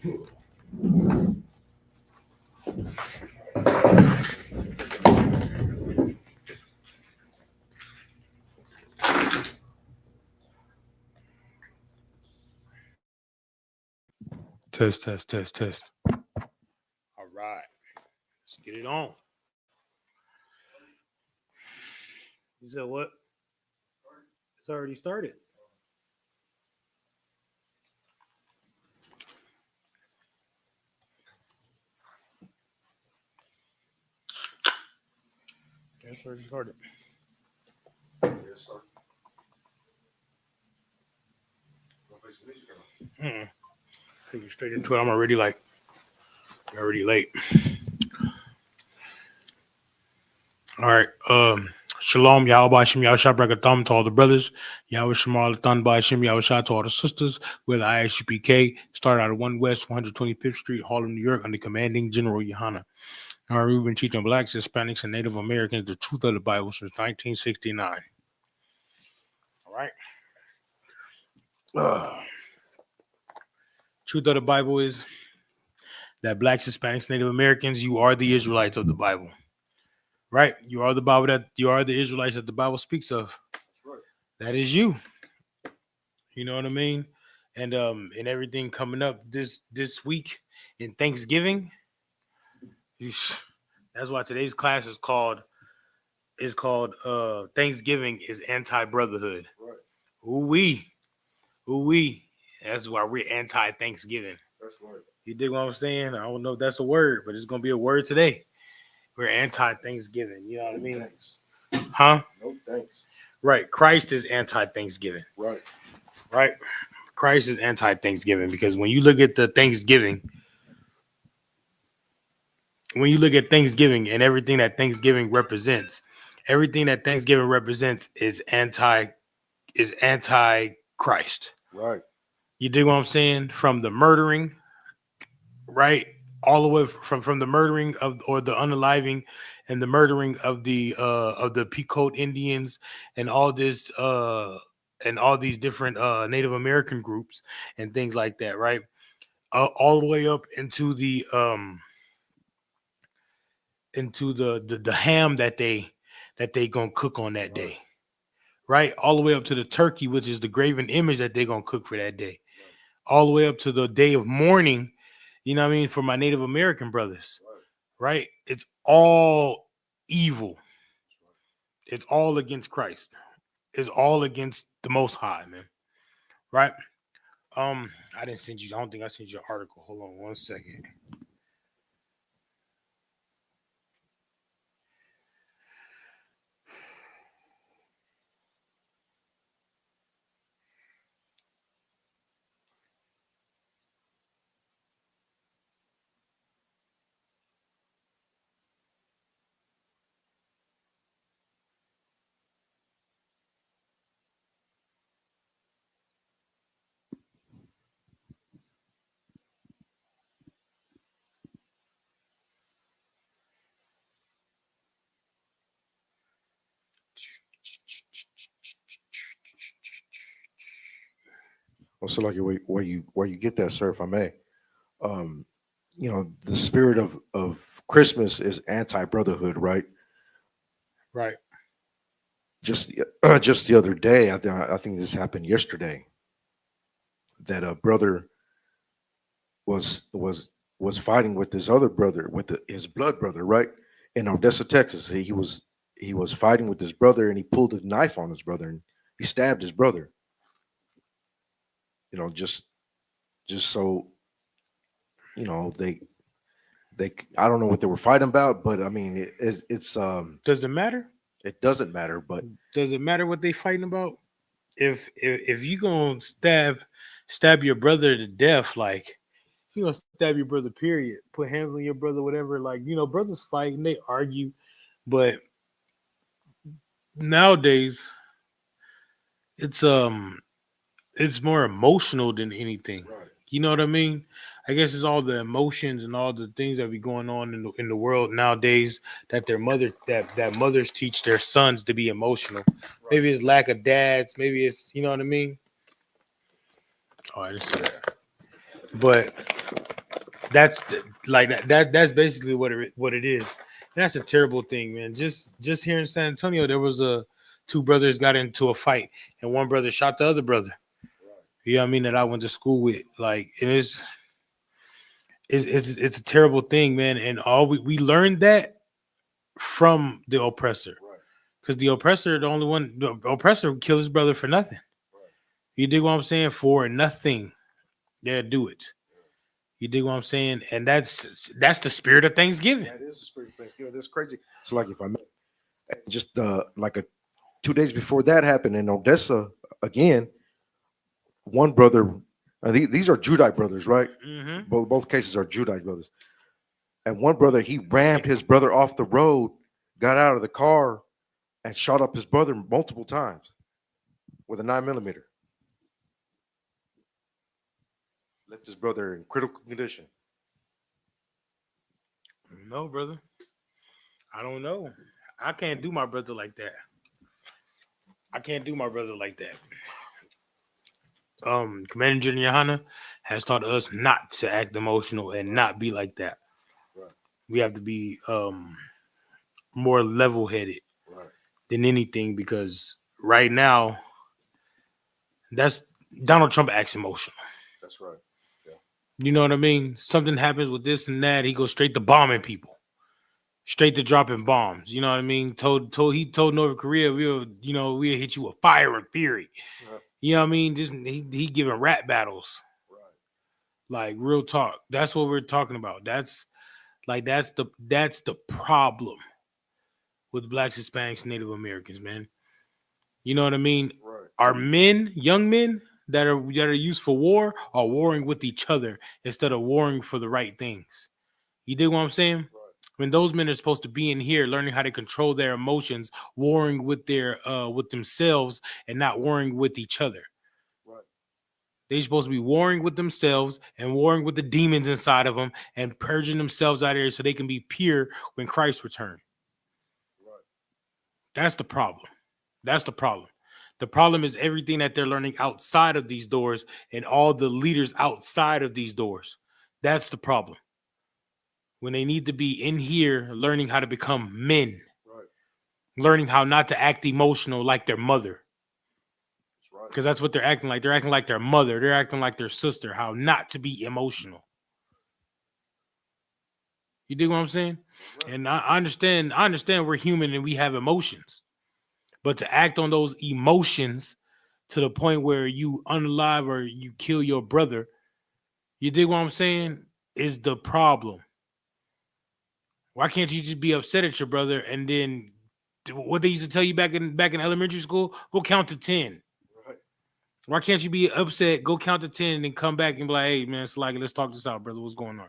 Test, test, test, test. All right. Let's get it on. You said what? It's already started. It's already started. Take you straight into it. I'm already late. All right. Shalom, Yahweh Hashem, Yahushua Brakatham to all the brothers. Yahweh Shemal Atan by Hashem, Yahushua to all the sisters. We're the Isupk. Start out of 1 West 125th Street, Harlem, New York, under commanding General Yohana. All right, we've been teaching blacks, Hispanics, and Native Americans the truth of the Bible since 1969. All right. Truth of the Bible is that blacks, Hispanics, Native Americans, you are the Israelites of the Bible. Right? You are the Israelites that the Bible speaks of. Right. That is you. You know what I mean? And everything coming up this week in Thanksgiving. That's why today's class is called Thanksgiving is Anti-Brotherhood. Right. Ooh-wee. That's why we're anti-Thanksgiving. That's right. You dig what I'm saying? I don't know if that's a word, but it's gonna be a word today. We're anti-Thanksgiving. You know what I mean? Thanks. Huh? No thanks. Right. Christ is anti-Thanksgiving. Right. Christ is anti-Thanksgiving because when you look at Thanksgiving and everything that Thanksgiving represents is anti-Christ. Right. You dig what I'm saying? From the murdering, right? All the way from the murdering of or the unaliving and the murdering of the Pequot Indians and all this and all these different Native American groups and things like that, right? All the way up into the ham that they gonna cook on that day, right? All the way up to the turkey, which is the graven image that they're gonna cook for that day, all the way up to the day of mourning. You know what I mean? For my Native American brothers, right? It's all evil. It's all against Christ. It's all against the Most High, man. Right? I didn't send you. I don't think I sent you an article. Hold on 1 second. Also, like where you get that, sir, if I may. The spirit of Christmas is anti-brotherhood, right? Right. Just the other day, I think this happened yesterday. That a brother was fighting with his other brother, with his blood brother, right? In Odessa, Texas. He was fighting with his brother, and he pulled a knife on his brother, and he stabbed his brother. Just so they I don't know what they were fighting about, but I mean it's does it matter? It doesn't matter, but does it matter what they fighting about? If you gonna stab your brother to death, like you gonna stab your brother, period. Put hands on your brother, whatever. Like, brothers fight and they argue, but nowadays it's more emotional than anything. Right. You know what I mean? I guess it's all the emotions and all the things that be going on in the world nowadays that mothers teach their sons to be emotional. Right. Maybe it's lack of dads. Maybe it's, you know what I mean? Oh, I didn't see that. But That's basically what it is. And that's a terrible thing, man. Just here in San Antonio, there was a two brothers got into a fight, and one brother shot the other brother. You know what I mean? That I went to school with. Like it's a terrible thing, man. And all we learned that from the oppressor, because the oppressor, the oppressor would kill his brother for nothing. You dig what I'm saying? For nothing, they'll do it. You dig what I'm saying? And that's the spirit of Thanksgiving. That is the spirit of Thanksgiving. That's crazy. So like if I just like a 2 days before that happened in Odessa again, one brother. These are Judite brothers, right? Mm-hmm. Both cases are Judite brothers. And one brother, he rammed his brother off the road, got out of the car, and shot up his brother multiple times with a 9mm. Left his brother in critical condition. No, brother. I don't know. I can't do my brother like that. I can't do my brother like that. Commander General Yohana has taught us not to act emotional and not be like that. Right. We have to be more level headed Right. than anything, because right now that's Donald Trump acts emotional. That's right. You know what I mean? Something happens with this and that, he goes straight to bombing people, straight to dropping bombs. You know what I mean? He told North Korea, we'll hit you with fire and fury. Right. You know what I mean? Just he giving rap battles. Right. Like real talk. That's what we're talking about. That's the problem with blacks, Hispanics, Native Americans, man. You know what I mean? Right. Our men, young men that are used for war, are warring with each other instead of warring for the right things. You dig what I'm saying? Right. When those men are supposed to be in here learning how to control their emotions, warring with with themselves and not warring with each other. Right. They're supposed to be warring with themselves and warring with the demons inside of them and purging themselves out of here so they can be pure when Christ returns. Right. That's the problem. That's the problem. The problem is everything that they're learning outside of these doors and all the leaders outside of these doors. That's the problem. When they need to be in here learning how to become men, Right. learning how not to act emotional like their mother. Right. Because that's what they're acting like. They're acting like their mother. They're acting like their sister. How not to be emotional. You dig what I'm saying? Right. And I understand we're human and we have emotions. But to act on those emotions to the point where you unalive or you kill your brother, you dig what I'm saying, is the problem. Why can't you just be upset at your brother and then what they used to tell you back in elementary school? Go count to 10. Right. Why can't you be upset? Go count to 10 and then come back and be like, hey man, it's like, let's talk this out, brother. What's going on?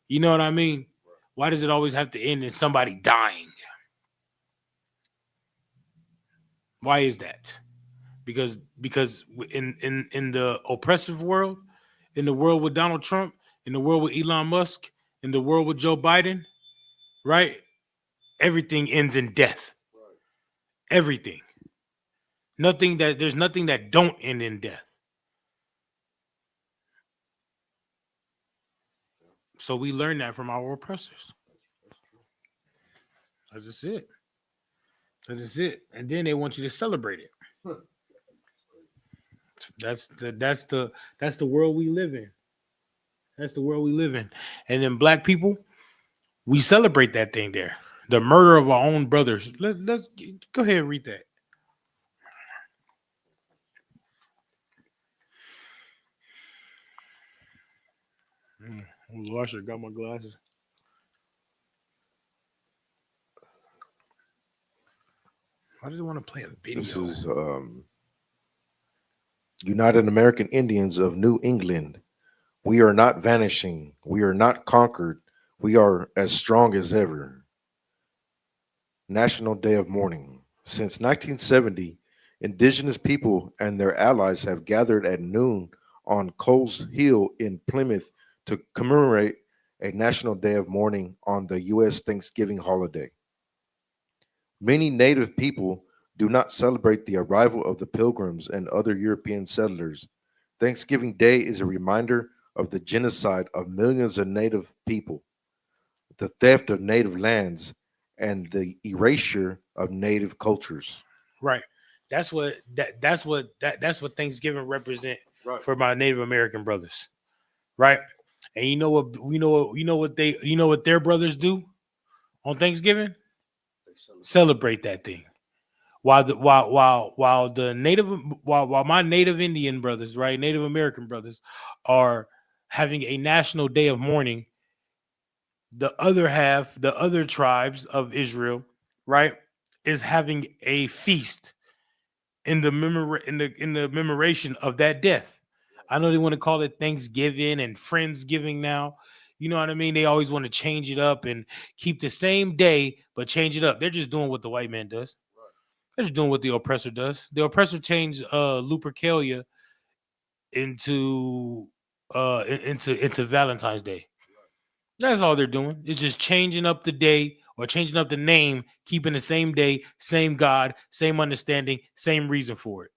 You know what I mean? Right. Why does it always have to end in somebody dying? Why is that? Because in the oppressive world, in the world with Donald Trump, in the world with Elon Musk, in the world with Joe Biden, right? Everything ends in death. Right. Everything. There's nothing that don't end in death. So we learn that from our oppressors. That's just it. That's just it. And then they want you to celebrate it. That's the world we live in. That's the world we live in. And then black people, we celebrate that thing there. The murder of our own brothers. Let's go ahead and read that. I should have got my glasses. I just want to play a video. This is United American Indians of New England. We are not vanishing. We are not conquered. We are as strong as ever. National Day of Mourning. Since 1970, indigenous people and their allies have gathered at noon on Coles Hill in Plymouth to commemorate a National Day of Mourning on the U.S. Thanksgiving holiday. Many native people do not celebrate the arrival of the pilgrims and other European settlers. Thanksgiving Day is a reminder of the genocide of millions of native people, the theft of native lands, and the erasure of native cultures. Right. That's what Thanksgiving represent Right. for my Native American brothers. Right. And you know what their brothers do on Thanksgiving? Celebrate that thing. While my Native Indian brothers, right, Native American brothers, are having a national day of mourning, the other tribes of Israel, right, is having a feast in the commemoration of that death. I know they want to call it Thanksgiving and Friendsgiving now. You know what I mean? They always want to change it up and keep the same day but change it up. They're just doing what the white man does. They're just doing what the oppressor does. The oppressor changed Lupercalia into into Valentine's Day. That's all they're doing. It's just changing up the day or changing up the name, keeping the same day, same God, same understanding, same reason for it.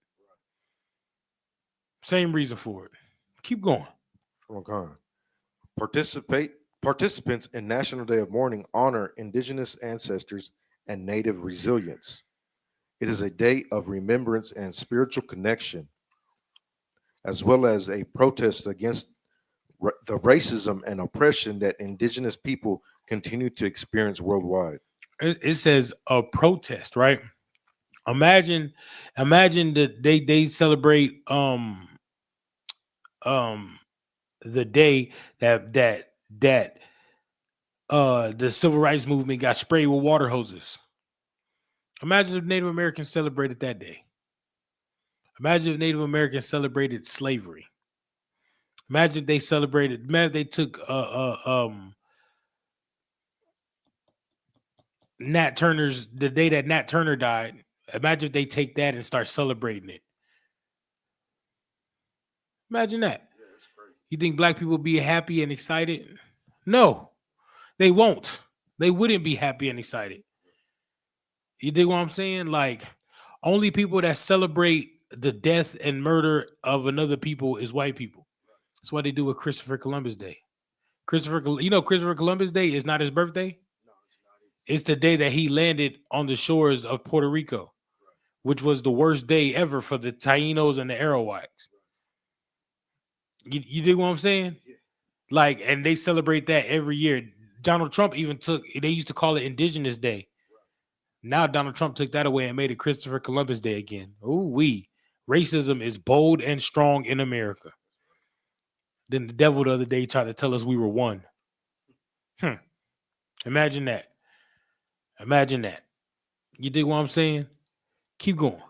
Same reason for it. Keep going. Okay. Participate Participants in National Day of Mourning honor indigenous ancestors and native resilience. It is a day of remembrance and spiritual connection, as well as a protest against the racism and oppression that indigenous people continue to experience worldwide. It says a protest, right? Imagine, imagine that they celebrate um the day that the civil rights movement got sprayed with water hoses. Imagine if Native Americans celebrated that day. Imagine if Native Americans celebrated slavery. Imagine if they celebrated. Imagine if they took Nat Turner's the day that Nat Turner died. Imagine if they take that and start celebrating it. Imagine that. You think black people be happy and excited? No, they won't. They wouldn't be happy and excited. You dig what I'm saying? Like, only people that celebrate the death and murder of another people is white people. That's why they do with Christopher Columbus Day. Christopher Columbus Day is not his birthday. It's the day that he landed on the shores of Puerto Rico, which was the worst day ever for the Tainos and the Arawaks. You dig what I'm saying? Like, and they celebrate that every year. Donald Trump even took. They used to call it Indigenous Day. Now Donald Trump took that away and made it Christopher Columbus Day again. Ooh, racism is bold and strong in America. Then the devil the other day tried to tell us we were one. Hmm. Imagine that. Imagine that. You dig what I'm saying? Keep going.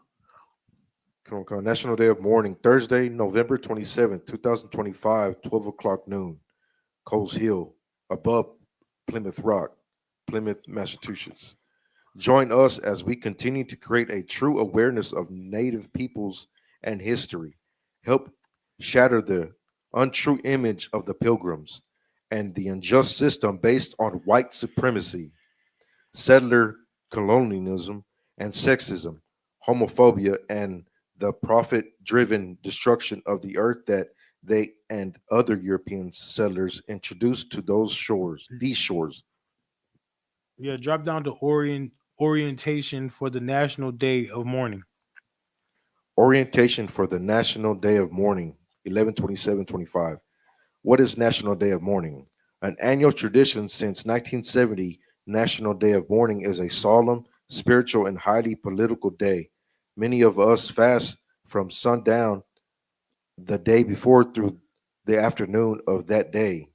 Come on. National Day of Mourning, Thursday, November 27th, 2025, 12 o'clock noon, Coles Hill, above Plymouth Rock, Plymouth, Massachusetts. Join us as we continue to create a true awareness of Native peoples and history. Help shatter the untrue image of the pilgrims and the unjust system based on white supremacy, settler colonialism, and sexism, homophobia, and the profit driven destruction of the earth that they and other European settlers introduced to these shores. Yeah, drop down to orientation for the National Day of Mourning. Orientation for the National Day of Mourning, 11/27/25. What is National Day of Mourning? An annual tradition since 1970, National Day of Mourning is a solemn, spiritual, and highly political day. Many of us fast from sundown the day before through the afternoon of that day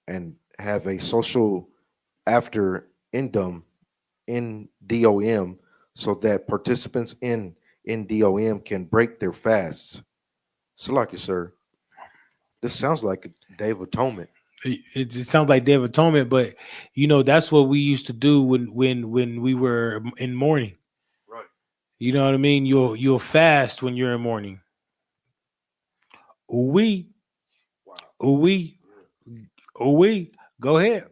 and have a social after indom in DOM so that participants in DOM can break their fasts. So, like you, sir, this sounds like a Day of Atonement. It sounds like Day of Atonement, but that's what we used to do when we were in mourning. Right. You know what I mean? You'll fast when you're in mourning. Ooh wee, Wow. ooh wee, ooh wee. Go ahead.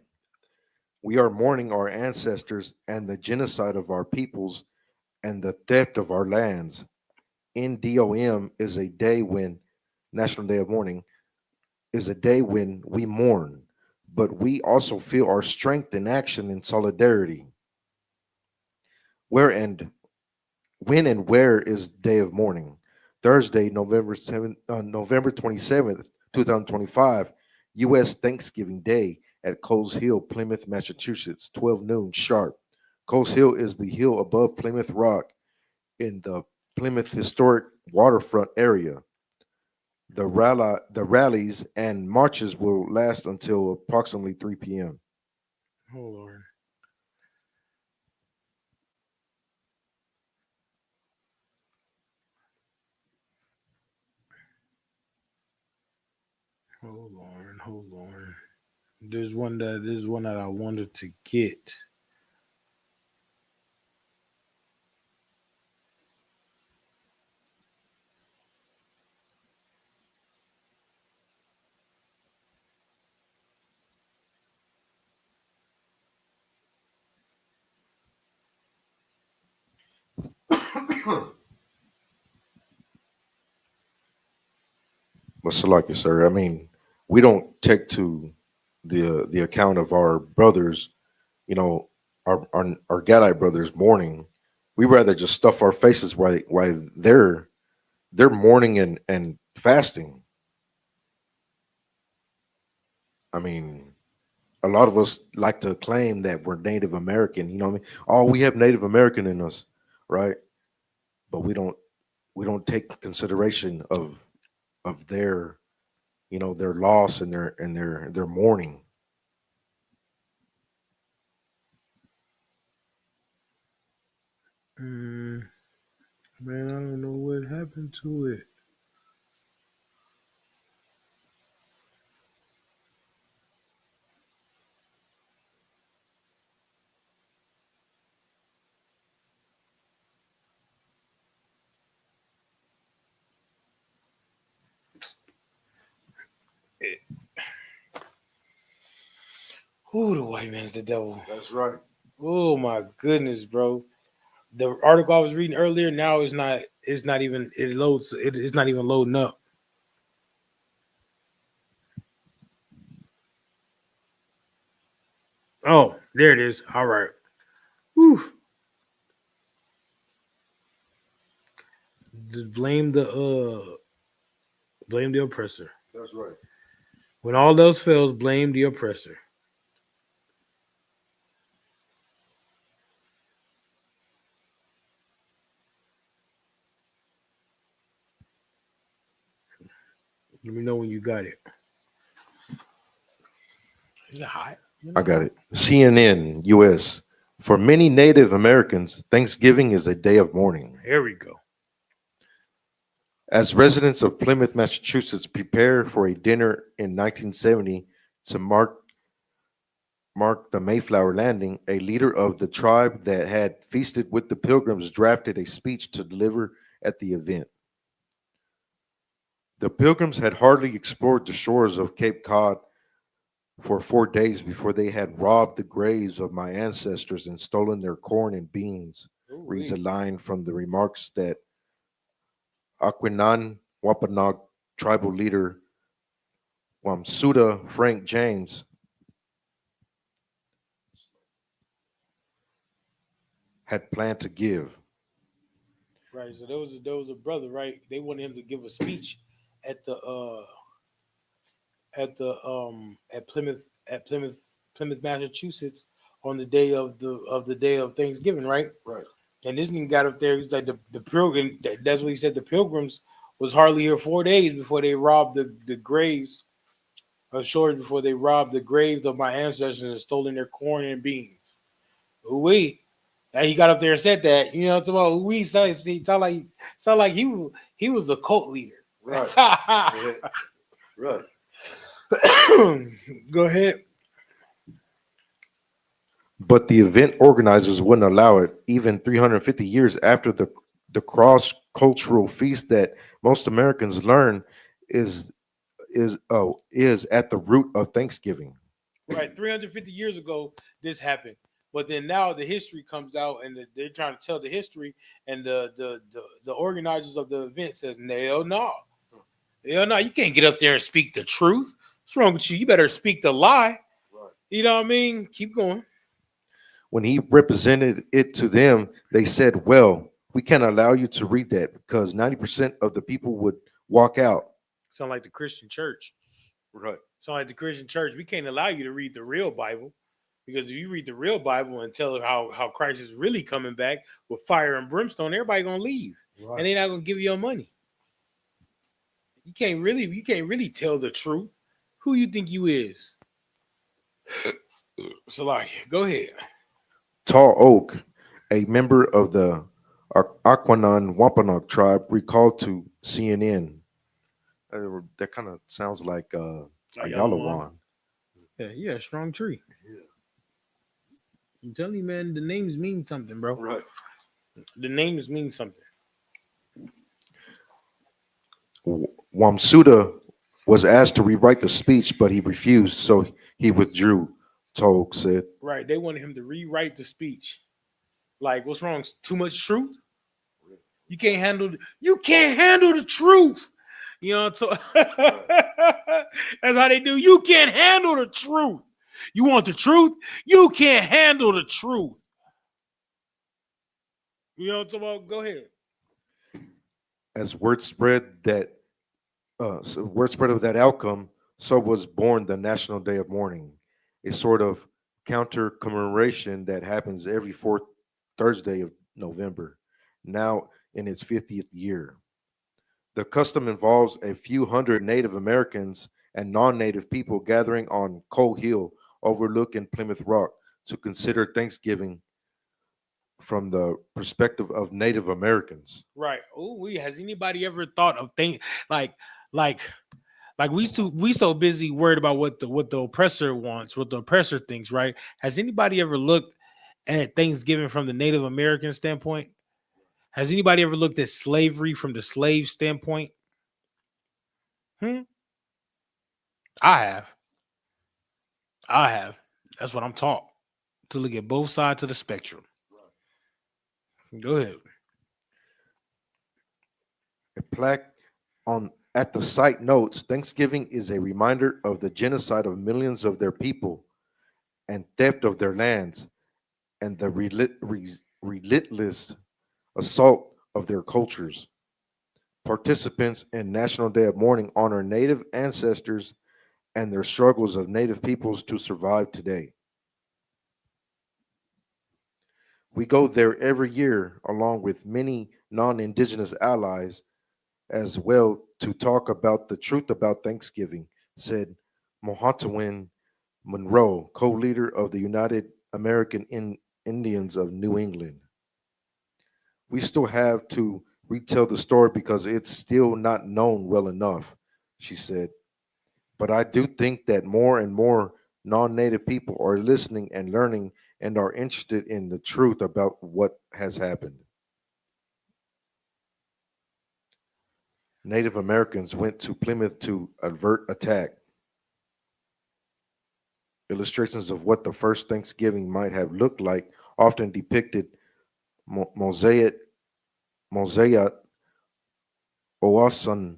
We are mourning our ancestors and the genocide of our peoples and the theft of our lands. NDOM is a day when National Day of Mourning, is a day when we mourn, but we also feel our strength in action and solidarity. Where and when and where is Day of Mourning? Thursday, November 27th, 2025, U.S. Thanksgiving Day at Coles Hill, Plymouth, Massachusetts, 12 noon sharp. Coles Hill is the hill above Plymouth Rock in the Plymouth Historic Waterfront area. The rallies and marches will last until approximately 3 p.m. Oh Lord. Hold on, hold on. There's one that I wanted to get. But Salaki, sir, I mean, we don't take to the account of our brothers, you know, our Gadite brothers mourning. We rather just stuff our faces while they're mourning and fasting. I mean, a lot of us like to claim that we're Native American. You know what I mean? Oh, we have Native American in us, right? But we don't take consideration of their their loss and their mourning. Mm, man, I don't know what happened to it. Who the white man's the devil? That's right. Oh my goodness, bro. The article I was reading earlier now is not. It's not even. It loads. It's not even loading up. Oh, there it is. All right. Whew. Blame the oppressor. That's right. When all else fails, blame the oppressor. Let me know when you got it. Is it hot? I got it. CNN US. For many Native Americans, Thanksgiving is a day of mourning. Here we go. As residents of Plymouth, Massachusetts prepare for a dinner in 1970 to mark the Mayflower landing, a leader of the tribe that had feasted with the Pilgrims drafted a speech to deliver at the event. The Pilgrims had hardly explored the shores of Cape Cod for 4 days before they had robbed the graves of my ancestors and stolen their corn and beans, reads a Ooh-wee. line from the remarks that Aquinan Wampanoag tribal leader Wamsuda Frank James had planned to give. Right. So there was a brother, right? They wanted him to give a speech at Plymouth, Massachusetts on the day of the day of Thanksgiving, right? Right. And this nigga got up there. He's like the pilgrim. That's what he said. The pilgrims was hardly here 4 days before they robbed the graves. Short before they robbed the graves of my ancestors and stolen their corn and beans. We. He got up there and said that. You know, it's about we sound like he was a cult leader. Right. Right. Go ahead. But the event organizers wouldn't allow it, even 350 years after the cross cultural feast that most Americans learn is is at the root of Thanksgiving. Right, 350 years ago, this happened. But then now the history comes out, and they're trying to tell the history, and the organizers of the event says, no, no. Yeah, no, you can't get up there and speak the truth. What's wrong with you? You better speak the lie. You know what I mean? Keep going. When he represented it to them, they said, "Well, we can't allow you to read that because 90% of the people would walk out." Sound like the Christian church. Right. Sound like the Christian church. We can't allow you to read the real Bible because if you read the real Bible and tell how Christ is really coming back with fire and brimstone, everybody gonna leave and Right. they're not gonna give you your money. You can't really tell the truth. Who you think you is? Salaki, go ahead. Tall Oak, a member of the Aquanon Wampanoag tribe, recalled to CNN. That kind of sounds like Oh, a yellow one. Yalawan. Yeah, strong tree. I'm telling you, man, the names mean something, bro. Right. The names mean something. Wamsuda was asked to rewrite the speech, but he refused, so he withdrew. Tolk said. Right. They wanted him to rewrite the speech. Like, what's wrong? Too much truth? You can't handle the truth. You know, so that's how they do. You can't handle the truth. You want the truth? You can't handle the truth. You know what I'm talking about? Go ahead. As word spread of that outcome, so was born the National Day of Mourning, a sort of counter commemoration that happens every fourth Thursday of November, now in its 50th year. The custom involves a few hundred Native Americans and non native people gathering on Coal Hill overlooking Plymouth Rock to consider Thanksgiving from the perspective of Native Americans. Right. Oh, has anybody ever thought of things like like we so busy worried about what the oppressor wants, what the oppressor thinks, right? Has anybody ever looked at Thanksgiving from the Native American standpoint? Has anybody ever looked at slavery from the slave standpoint? Hmm? I have. I have. That's what I'm taught to look at both sides of the spectrum. Go ahead. A plaque on at the site notes Thanksgiving is a reminder of the genocide of millions of their people and theft of their lands and the relentless assault of their cultures. Participants in National Day of Mourning honor Native ancestors and their struggles of Native peoples to survive today. We go there every year along with many non Indigenous allies as well to talk about the truth about Thanksgiving, said Mohatawin Monroe, co leader of the United American Indians of New England. We still have to retell the story because it's still not known well enough, she said. But I do think that more and more non native people are listening and learning and are interested in the truth about what has happened. Native Americans went to Plymouth to avert attack. Illustrations of what the first Thanksgiving might have looked like often depicted mosaic mosaic Owasun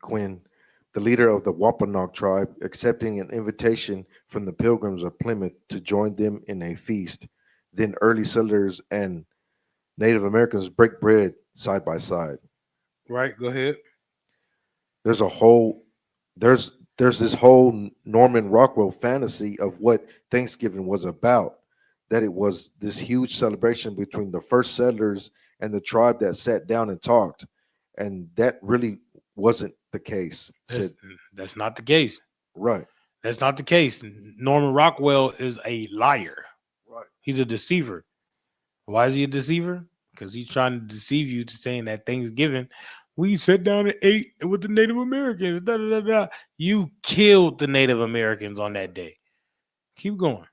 Quinn, the leader of the Wampanoag tribe, accepting an invitation from the Pilgrims of Plymouth to join them in a feast. Then early settlers and Native Americans break bread side by side. Right, go ahead. There's a whole there's this whole Norman Rockwell fantasy of what Thanksgiving was about. That it was this huge celebration between the first settlers and the tribe that sat down and talked, and that really wasn't the case. That's Said that's not the case. right, That's not the case. Norman Rockwell is a liar. right, He's a deceiver. Why is he a deceiver? Because he's trying to deceive you to saying that Thanksgiving, we sat down and ate with the Native Americans. Da, da, da, da. You killed the Native Americans on that day. Keep going.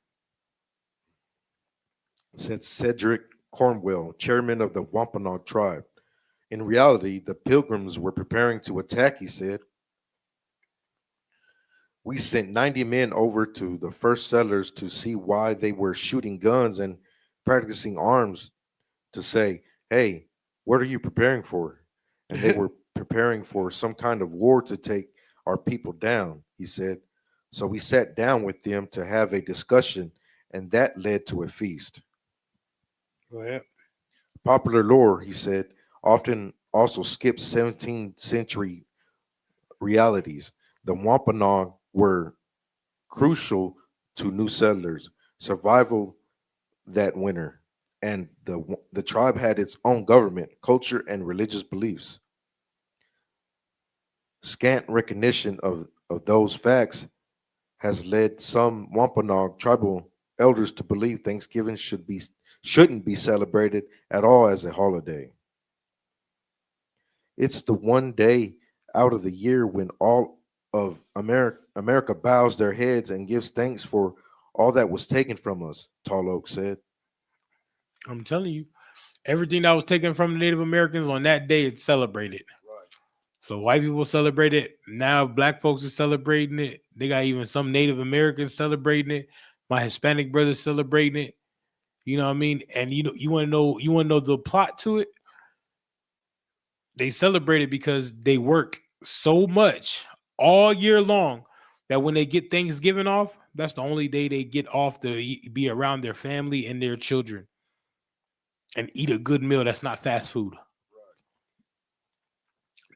said Cedric Cornwell, chairman of the Wampanoag tribe. In reality, the Pilgrims were preparing to attack. He said, "We sent 90 men over to the first settlers to see why they were shooting guns and practicing arms to say, 'Hey, what are you preparing for?' And they were preparing for some kind of war to take our people down, he said. So we sat down with them to have a discussion, and that led to a feast. Go ahead. Popular lore, he said, often also skips 17th century realities. The Wampanoag were crucial to new settlers' survival that winter, and the tribe had its own government, culture, and religious beliefs. Scant recognition of those facts has led some Wampanoag tribal elders to believe Thanksgiving shouldn't be celebrated at all as a holiday. It's the one day out of the year when all of America bows their heads and gives thanks for all that was taken from us, Tall Oak said. I'm telling you, everything that was taken from the Native Americans on that day, it's celebrated. So white people celebrate it. Now black folks are celebrating it. They got even some Native Americans celebrating it. My Hispanic brothers celebrating it. You know what I mean? And you want to know the plot to it? They celebrate it because they work so much all year long that when they get Thanksgiving off, that's the only day they get off to be around their family and their children and eat a good meal that's not fast food.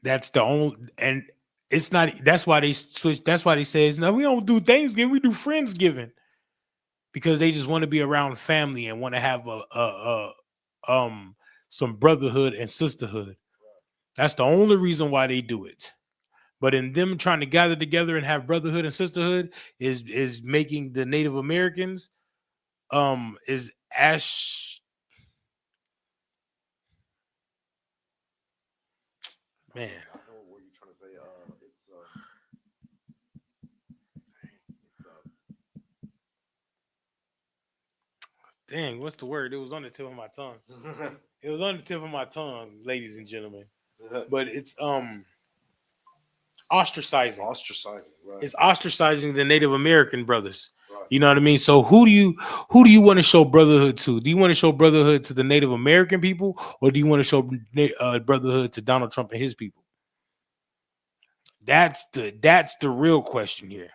That's the only, and it's not. That's why they switch. That's why they says no. We don't do Thanksgiving. We do Friendsgiving because they just want to be around family and want to have some brotherhood and sisterhood. That's the only reason why they do it. But in them trying to gather together and have brotherhood and sisterhood is making the Native Americans is ash man. I know what you're trying to say. Dang, what's the word? It was on the tip of my tongue. It was on the tip of my tongue, ladies and gentlemen. But it's ostracizing. Ostracizing, right? It's ostracizing the Native American brothers. Right. You know what I mean? So who do you want to show brotherhood to? Do you want to show brotherhood to the Native American people, or do you want to show brotherhood to Donald Trump and his people? That's the real question here.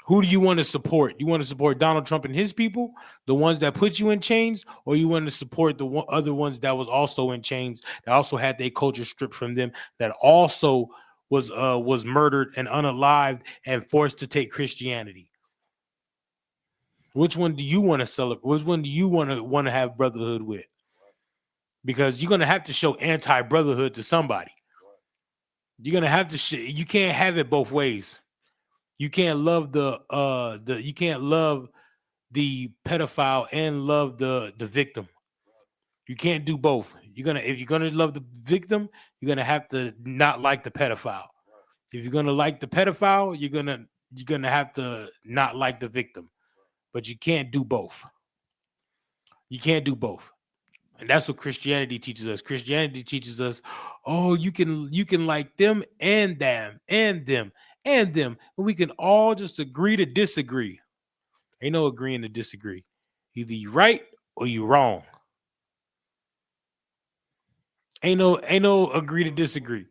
Who do you want to support? You want to support Donald Trump and his people, the ones that put you in chains, or you want to support the other ones that was also in chains, that also had their culture stripped from them, that also was murdered and unalived and forced to take Christianity? Which one do you want to celebrate? Which one do you want to have brotherhood with? Because you're gonna have to show anti-brotherhood to somebody. You're gonna have to. You can't have it both ways. You can't love you can't love the pedophile and love the victim. You can't do both. If you're gonna love the victim, you're gonna have to not like the pedophile. If you're gonna like the pedophile, you're gonna have to not like the victim. But you can't do both. You can't do both. And that's what Christianity teaches us. Christianity teaches us, oh, you can like them and them and them and them, and we can all just agree to disagree. Ain't no agreeing to disagree. Either you right or you wrong. Ain't no agree to disagree.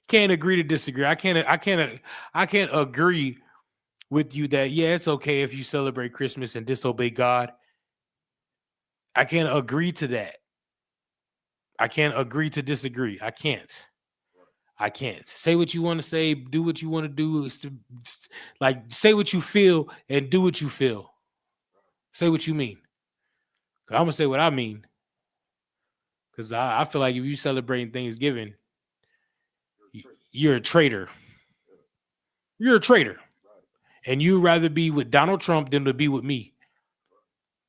Can't agree to disagree. I can't agree with you that yeah, it's okay if you celebrate Christmas and disobey God. I can't agree to that. I can't agree to disagree. I can't. I can't. Say what you want to say, do what you want to do. Like say what you feel and do what you feel. Say what you mean. 'Cause I'm gonna say what I mean. Because I feel like if you celebrating Thanksgiving, you're a traitor. You're a traitor. And you'd rather be with Donald Trump than to be with me.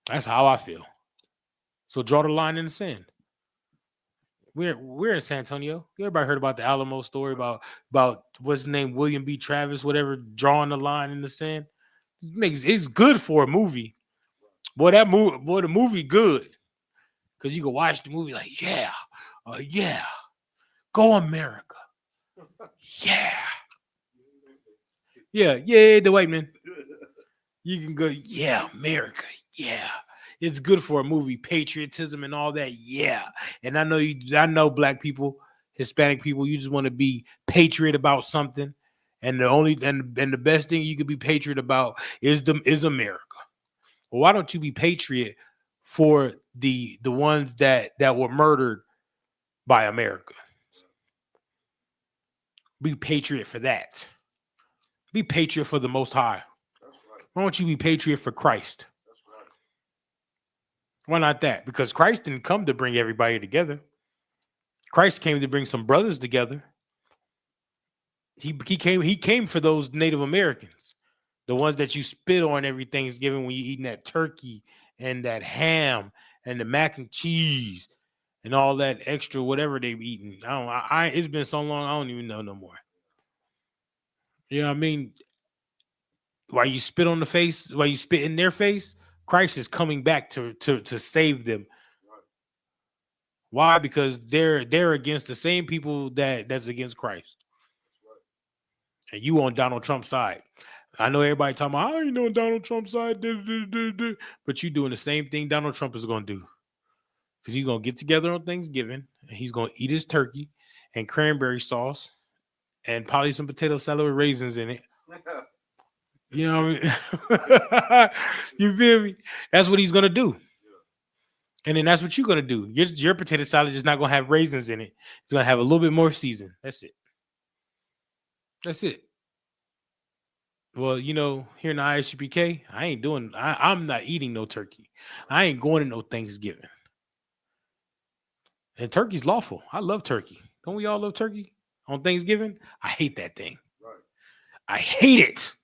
That's how I feel. So draw the line in the sand. We're in San Antonio. Everybody heard about the Alamo story about what's his name, William B. Travis, whatever, drawing the line in the sand. It's good for a movie. Boy, the movie good. Because you can watch the movie like, yeah, yeah, go America. Yeah. Yeah, the white man. You can go, yeah, America. Yeah. It's good for a movie, patriotism and all that. Yeah. And I know black people, Hispanic people, you just want to be patriot about something. And the best thing you could be patriot about is America. Well, why don't you be patriot for the ones that were murdered by America? Be patriot for that. Be patriot for the Most High. Why don't you be patriot for Christ? Why not that? Because Christ didn't come to bring everybody together. Christ came to bring some brothers together. He came for those Native Americans, the ones that you spit on every Thanksgiving when you eating that turkey and that ham and the mac and cheese and all that extra whatever they've eaten. I don't. It's been so long. I don't even know no more. You know what I mean? While you spit on the face, while you spit in their face, Christ is coming back to save them. Why? Because they're against the same people that's against Christ. And you on Donald Trump's side. I know everybody talking about, I ain't on Donald Trump's side, but you doing the same thing Donald Trump is going to do. Because he's going to get together on Thanksgiving, and he's going to eat his turkey and cranberry sauce and probably some potato salad with raisins in it. You know what I mean? You feel me? That's what he's going to do. And then that's what you're going to do. Your potato salad is not going to have raisins in it. It's going to have a little bit more season. That's it. That's it. Well, here in the ISUPK, I'm not eating no turkey. I ain't going to no Thanksgiving. And turkey's lawful. I love turkey. Don't we all love turkey on Thanksgiving? I hate that thing. Right. I hate it.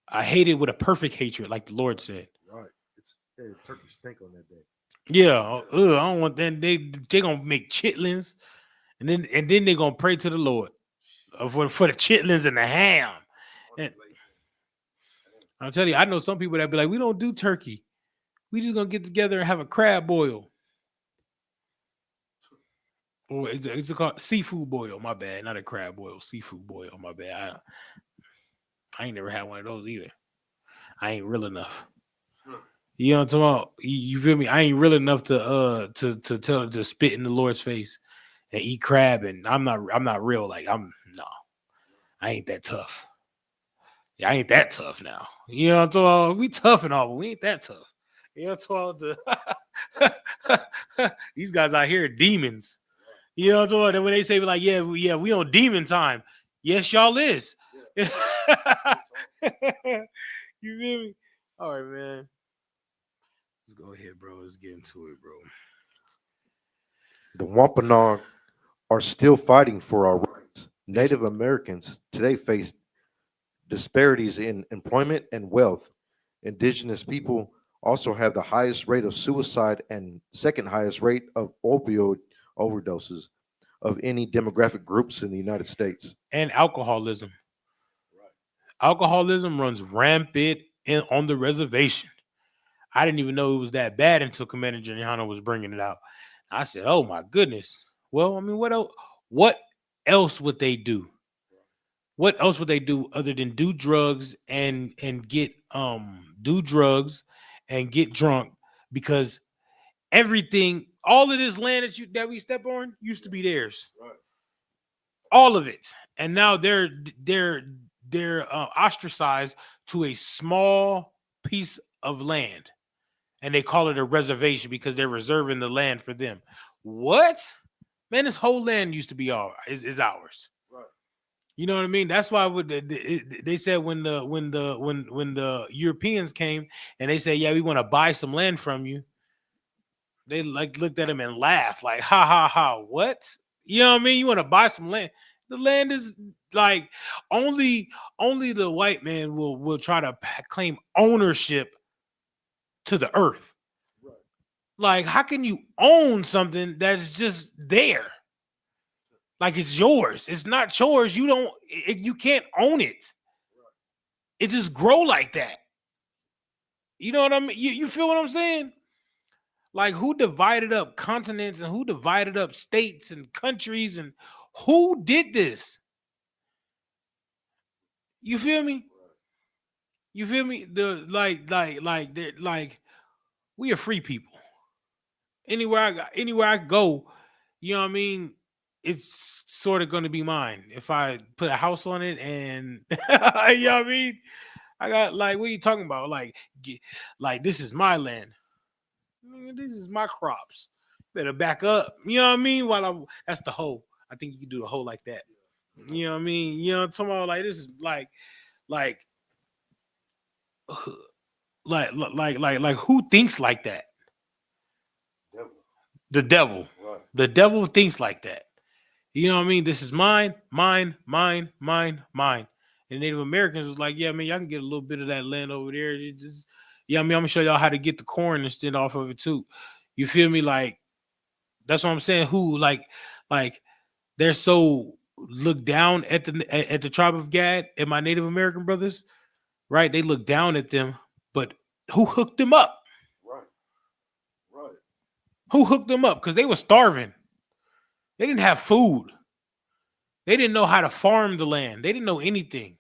I hate it with a perfect hatred, like the Lord said. Right. Turkey stink on that day. Yeah. I don't want that. They gonna make chitlins, and then they gonna pray to the Lord for the chitlins and the ham. And I'll tell you, I know some people that be like, we don't do turkey. We just gonna get together and have a crab boil. Or it's called seafood boil. My bad, not a crab boil. Seafood boil. My bad. I ain't never had one of those either. I ain't real enough. You know what I'm talking about? You feel me? I ain't real enough to spit in the Lord's face and eat crab, and I'm not real. Like no, I ain't that tough. Yeah, I ain't that tough now. You know what I'm talking about? We tough and all, but we ain't that tough. You know what I'm talking about? These guys out here are demons. You know what I'm talking about? When they say like, yeah, we on demon time. Yes, y'all is. Yeah. You feel me? All right, man. Let's go ahead, bro. Let's get into it, bro. The Wampanoag are still fighting for our rights. Native Americans today face disparities in employment and wealth. Indigenous people also have the highest rate of suicide and second highest rate of opioid overdoses of any demographic groups in the United States. And alcoholism. Right. Alcoholism runs rampant on the reservation. I didn't even know it was that bad until Commander Giuliano was bringing it out. I said, oh my goodness. Well, I mean, what else would they do? What else would they do other than do drugs and get drunk? Because everything, all of this land that we step on used to be theirs. Right. All of it. And now they're ostracized to a small piece of land. And they call it a reservation because they're reserving the land for them. What? Man, this whole land used to be is ours. Right. You know what I mean? That's why they said when the Europeans came and they said, yeah, we want to buy some land from you. They like looked at him and laughed like, ha, ha, ha, what? You know what I mean? You want to buy some land. The land is like only the white man will try to claim ownership to the earth. Right. Like, how can you own something that's just there? Like it's yours. It's not yours. You can't own it. Right. It just grow like that. You know what I mean? You feel what I'm saying? Like, who divided up continents and who divided up states and countries and who did this? You feel me? You feel me? We are free people. Anywhere I go, you know what I mean? it's sort of going to be mine if I put a house on it, and you know what I mean. I got like, what are you talking about? Like this is my land. This is my crops. Better back up. You know what I mean? That's the hoe. I think you can do the hoe like that. You know what I mean? You know what I'm talking about? Like this is like like who thinks like that? Devil. The devil. Right. The devil thinks like that. You know what I mean? This is mine, mine, mine, mine, mine. And Native Americans was like, yeah, man, y'all can get a little bit of that land over there. You just, yeah, I mean, I'm gonna show y'all how to get the corn and stand off of it too. You feel me? Like, that's what I'm saying. Like, they're so looked down at the tribe of Gad and my Native American brothers, right? They look down at them, but who hooked them up? Right. Right. Who hooked them up? Because they were starving. They didn't have food. They didn't know how to farm the land. They didn't know anything.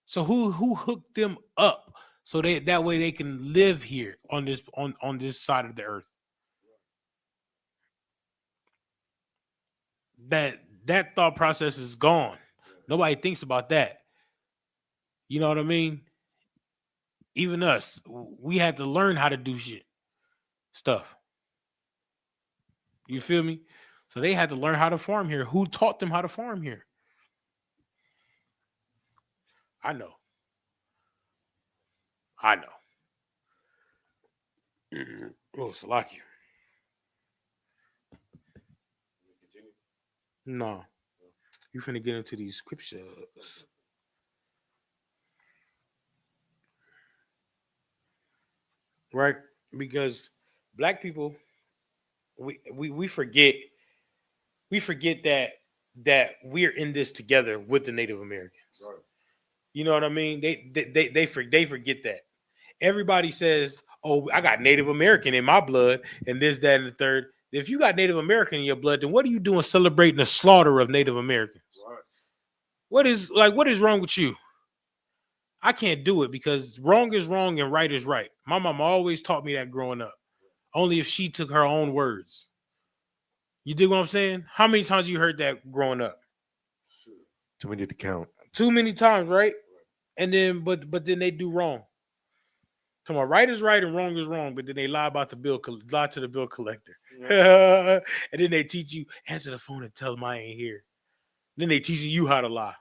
So who hooked them up so that way they can live here on this side of the earth? That thought process is gone. Nobody thinks about that. You know what I mean? Even us, we had to learn how to do stuff. You feel me? So they had to learn how to farm here. Who taught them how to farm here? I know. Oh, Salaki. No. You finna get into these scriptures. Right? Because black people, we forget that we're in this together with the Native Americans. Right. You know what I mean? They forget that. Everybody says, "Oh, I got Native American in my blood," and this, that, and the third. If you got Native American in your blood, then what are you doing celebrating the slaughter of Native Americans? Right. What is wrong with you? I can't do it because wrong is wrong and right is right. My mama always taught me that growing up. Only if she took her own words. You dig what I'm saying? How many times you heard that growing up? Too many to count. Too many times, right? And then, but then they do wrong. Come on, right is right and wrong is wrong, but then they lie to the bill collector. Yeah. And then they teach you, answer the phone and tell them I ain't here. Then they teaching you how to lie.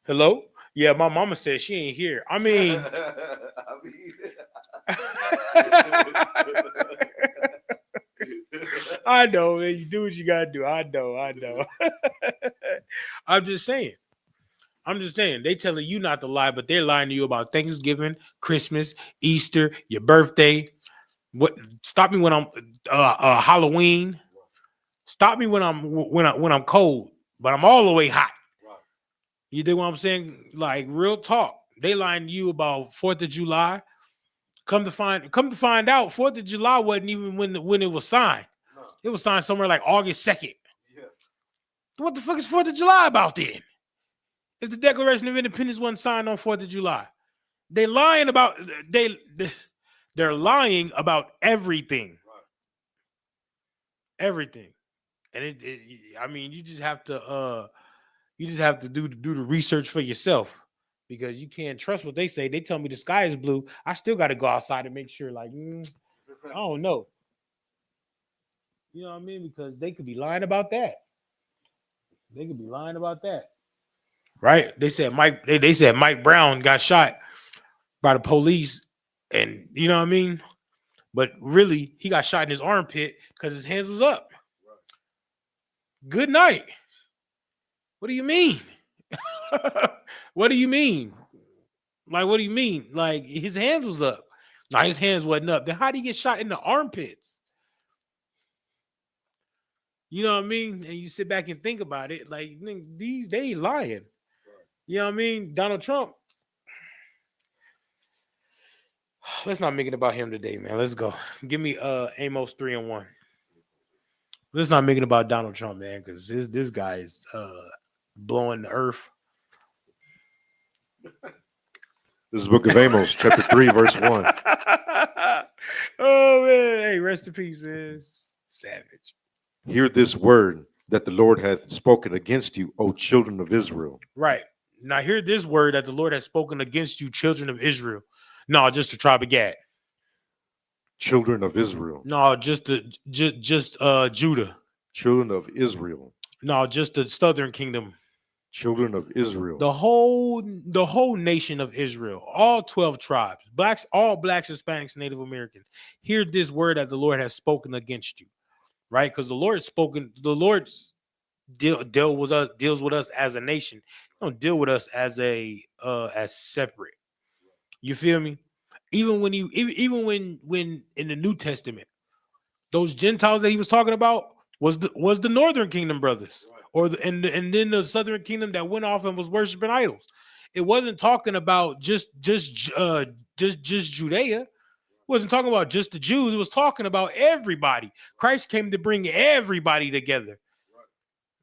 Hello? Yeah, my mama said she ain't here. I mean, I know, man. You do what you gotta do. I know. I'm just saying. They telling you not to lie, but they're lying to you about Thanksgiving, Christmas, Easter, your birthday. What? Stop me when I'm Halloween. Stop me when I'm cold, but I'm all the way hot. You dig what I'm saying? Like real talk. They lying to you about 4th of July. Come to find out, 4th of July wasn't even when it was signed. No. It was signed somewhere like August 2nd. Yeah. What the fuck is 4th of July about then? If the Declaration of Independence wasn't signed on 4th of July. They're lying about everything. Right. Everything. And I mean, you just have to do the research for yourself because you can't trust what they say. They tell me the sky is blue. I still got to go outside and make sure, like, I don't know. You know what I mean? Because they could be lying about that. Right? They said Mike Brown got shot by the police, and you know what I mean? But really, he got shot in his armpit because his hands was up. Good night. What do you mean? What do you mean? Like, what do you mean? Like, his hands was up. No, his hands wasn't up. Then how did he get shot in the armpits? You know what I mean? And you sit back and think about it. Like, these days lying. You know what I mean? Donald Trump. Let's not make it about him today, man. Let's go. Give me Amos 3:1. Let's not make it about Donald Trump, man, because this guy is blowing the earth. This is the book of Amos, chapter 3, verse 1. Oh, man. Hey, rest in peace, man. Savage. Hear this word, that the Lord hath spoken against you, O children of Israel. Right. Now hear this word that the Lord has spoken against you, children of Israel. No, just the tribe of Gad. Children of Israel. No, just Judah. Children of Israel. No, just the southern kingdom. Children of Israel. The whole nation of Israel, all 12 tribes, blacks, all blacks, Hispanics, Native Americans. Hear this word that the Lord has spoken against you, right? Because the Lord's deals with us as a nation. He don't deal with us as as separate. You feel me? Even when in the New Testament, those Gentiles that he was talking about was the northern kingdom brothers, or and then the southern kingdom that went off and was worshiping idols. It wasn't talking about just Judea. It wasn't talking about just the Jews. It was talking about everybody. Christ came to bring everybody together.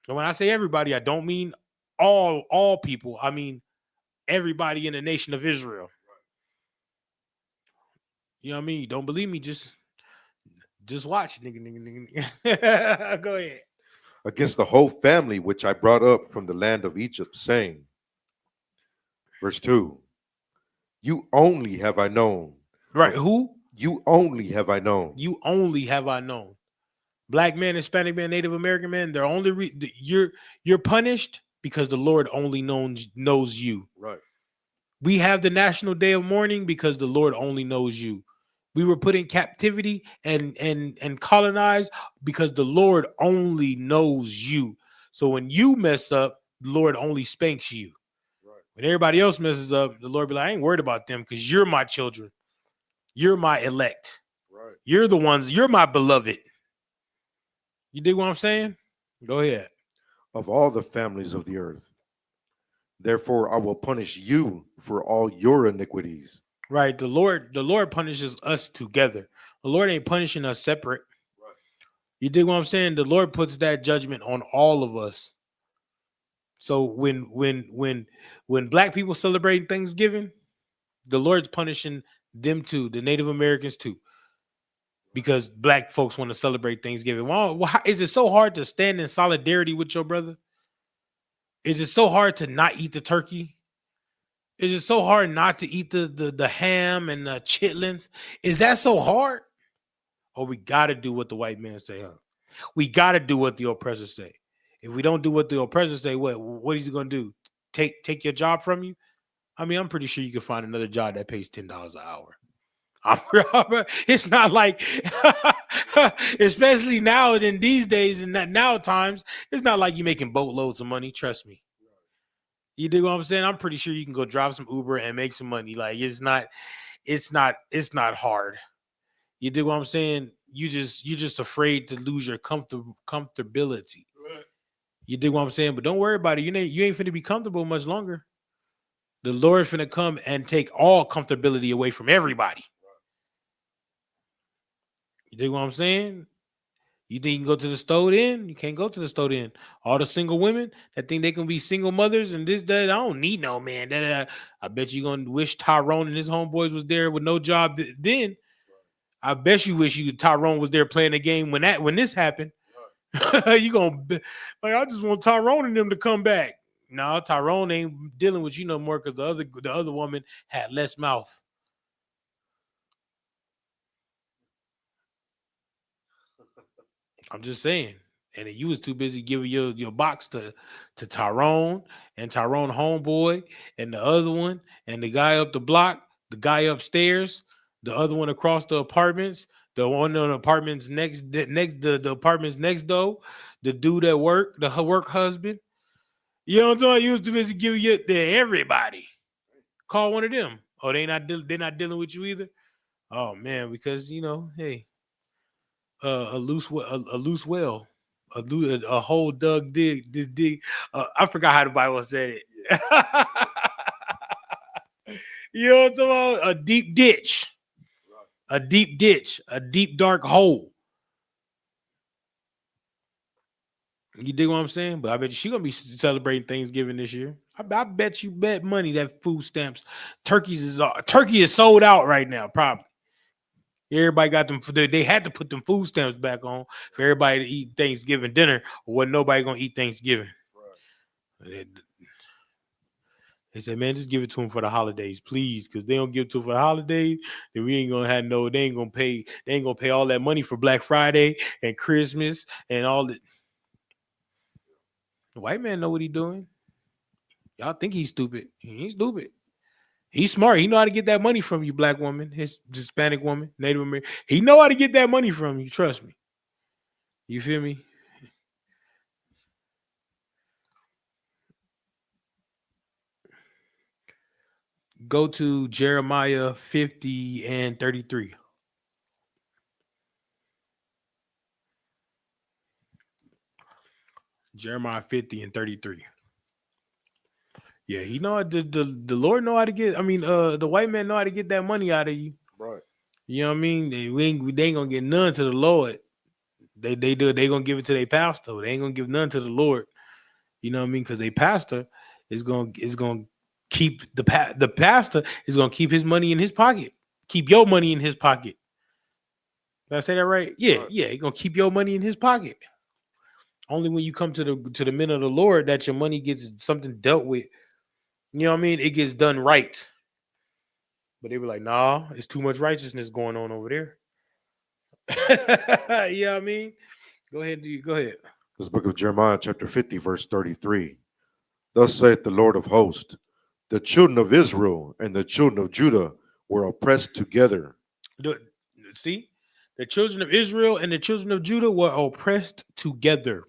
And when I say everybody, I don't mean all people. I mean everybody in the nation of Israel. You know what I mean? You don't believe me? Just watch, nigga. Go ahead. Against the whole family which I brought up from the land of Egypt, saying, verse 2, you only have I known. Right? Who? You only have I known. You only have I known. Black man, Hispanic man, Native American man. They're only you're punished because the Lord only knows you. Right. We have the National Day of Mourning because the Lord only knows you. We were put in captivity and colonized because the Lord only knows you. So when you mess up, the Lord only spanks you. Right. When everybody else messes up, the Lord be like, I ain't worried about them because you're my children. You're my elect. Right. You're my beloved. You dig what I'm saying? Go ahead. Of all the families of the earth. Therefore, I will punish you for all your iniquities. Right. The Lord punishes us together. The Lord ain't punishing us separate. Right. You dig what I'm saying? The Lord puts that judgment on all of us. So when black people celebrate Thanksgiving, the Lord's punishing them too, the Native Americans too, because black folks want to celebrate Thanksgiving. Why is it so hard to stand in solidarity with your brother? Is it so hard to not eat the turkey? Is it so hard not to eat the ham and the chitlins? Is that so hard? Or we got to do what the white man say, huh? We got to do what the oppressor say. If we don't do what the oppressor say, what is he going to do? Take your job from you? I mean, I'm pretty sure you can find another job that pays $10 an hour. It's not like, especially now in these days and now times, it's not like you're making boatloads of money. Trust me. You dig what I'm saying? I'm pretty sure you can go drive some Uber and make some money. Like it's not hard. You dig what I'm saying? You're just afraid to lose your comfortability. Right. You dig what I'm saying? But don't worry about it. You ain't finna be comfortable much longer. The Lord finna come and take all comfortability away from everybody. You dig what I'm saying? You think you can go to the store then? You can't go to the store then. All the single women that think they can be single mothers and this, that, I don't need no man. That, I bet you going to wish Tyrone and his homeboys was there with no job then. I bet you wish Tyrone was there playing the game when this happened. You going to, like, I just want Tyrone and them to come back. No, Tyrone ain't dealing with you no more because the other woman had less mouth. I'm just saying. And you was too busy giving your box to Tyrone and Tyrone homeboy and the other one and the guy up the block, the guy upstairs, the other one across the apartments, the one on the apartments the apartments next door, the dude at work, the work husband. You know what I'm talking about? You was too busy giving you to everybody. Call one of them. Oh, they're not dealing with you either. Oh man, because hey. A loose well, a hole dug dig. I forgot how the Bible said it. You know what I'm talking about? A deep ditch, a deep dark hole. You dig what I'm saying? But I bet she's gonna be celebrating Thanksgiving this year. I bet you bet money that food stamps, turkey is sold out right now, probably. Everybody got them. They had to put them food stamps back on for everybody to eat Thanksgiving dinner, or wasn't nobody gonna eat Thanksgiving. Right. They said, man, just give it to them for the holidays, please, because they don't give it to them for the holidays, then we ain't gonna have no. They ain't gonna pay. They ain't gonna pay all that money for Black Friday and Christmas and all that. The white man know what he doing. Y'all think he's stupid. He ain't stupid. He's smart. He know how to get that money from you, black woman, his Hispanic woman, Native American. He know how to get that money from you. Trust me. You feel me? Go to Jeremiah 50 and 33. Jeremiah 50 and 33. Yeah, he know the Lord know how to get. I mean, the white man know how to get that money out of you. Right. You know what I mean? They ain't gonna get none to the Lord. They gonna give it to their pastor. They ain't gonna give none to the Lord. You know what I mean? Because they pastor is gonna keep the pastor is gonna keep his money in his pocket. Keep your money in his pocket. Did I say that right? Yeah, right. Yeah. He's gonna keep your money in his pocket. Only when you come to the men of the Lord that your money gets something dealt with. You know what I mean? It gets done right. But they were like, nah, it's too much righteousness going on over there. You know what I mean? Go ahead. Go ahead. This book of Jeremiah, chapter 50, verse 33. Thus saith the Lord of hosts, the children of Israel and the children of Judah were oppressed together. See? The children of Israel and the children of Judah were oppressed together.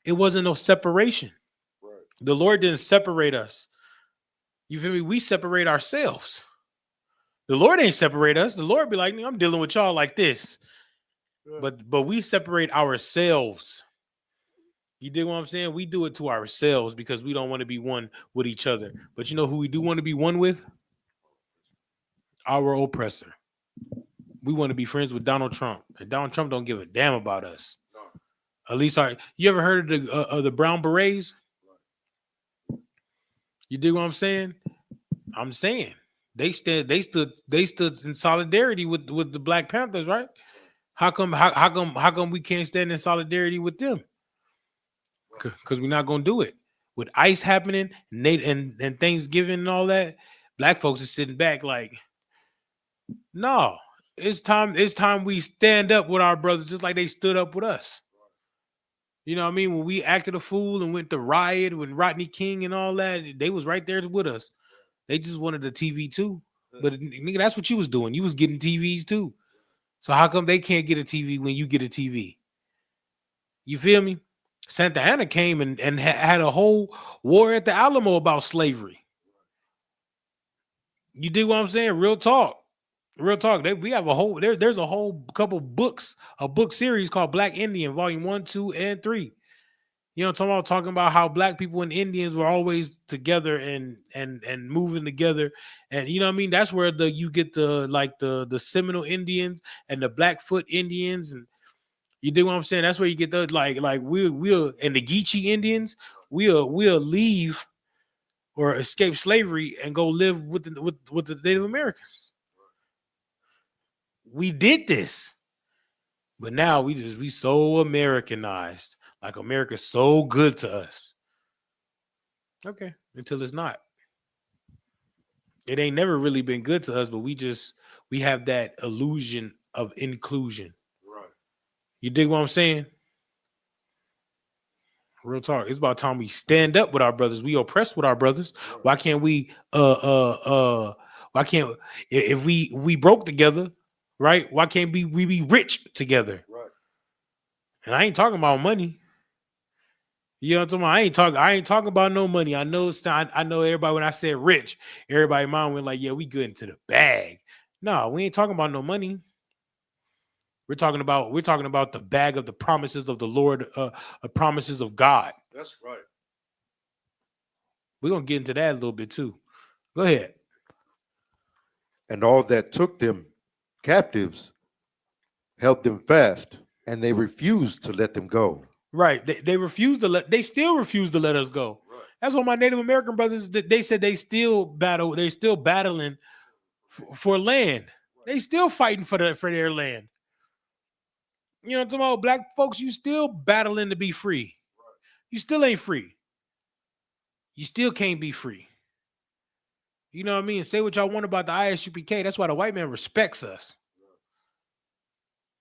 It wasn't no separation. Right. The Lord didn't separate us. You feel me? We separate ourselves. The Lord ain't separate us. The Lord be like, I'm dealing with y'all like this. Yeah. But we separate ourselves. You dig what I'm saying? We do it to ourselves because we don't want to be one with each other. But you know who we do want to be one with? Our oppressor. We want to be friends with Donald Trump. And Donald Trump don't give a damn about us. No. At least you ever heard of the Brown Berets? You dig what I'm saying? I'm saying they stood in solidarity with the Black Panthers, right? How come we can't stand in solidarity with them? Because we're not gonna do it. With ICE happening and Thanksgiving and all that, black folks are sitting back like, no, it's time we stand up with our brothers just like they stood up with us. You know what I mean? When we acted a fool and went to riot with Rodney King and all that, they was right there with us. They just wanted the TV too. But nigga, that's what you was doing. You was getting TVs too. So how come they can't get a TV when you get a TV? You feel me? Santa Anna came and had a whole war at the Alamo about slavery. You dig what I'm saying? Real talk. Real talk. We have a whole there's a whole couple books, a book series called Black Indian, volume 1, 2, and 3. You know what I'm talking about how black people and Indians were always together and moving together. And you know what I mean? That's where you get the Seminole Indians and the Blackfoot Indians, and you dig what I'm saying? That's where you get those like we'll and the Geechee Indians, we'll leave or escape slavery and go live with the Native Americans. We did this. But now we so Americanized. Like America's so good to us. Okay, until it's not. It ain't never really been good to us, but we have that illusion of inclusion. Right. You dig what I'm saying? Real talk. It's about time we stand up with our brothers. We oppress with our brothers. Right. Why can't we why can't if we broke together, right? Why can't we be rich together? Right. And I ain't talking about money. You know what I'm talking about? I ain't talking about no money. I know everybody when I said rich, everybody mind went like, yeah, we good into the bag. No, we ain't talking about no money. We're talking about the bag of the promises of the Lord, promises of God. That's right. We're gonna get into that a little bit too. Go ahead. And all that took them captives held them fast, and they refused to let them go. Right. They still refuse to let us go. Right. That's what my Native American brothers, they said they still battle. They're still battling for land. They still fighting for their land. You know what I'm talking about? Black folks, you still battling to be free. You still ain't free. You still can't be free. You know what I mean? Say what y'all want about the ISUPK. That's why the white man respects us.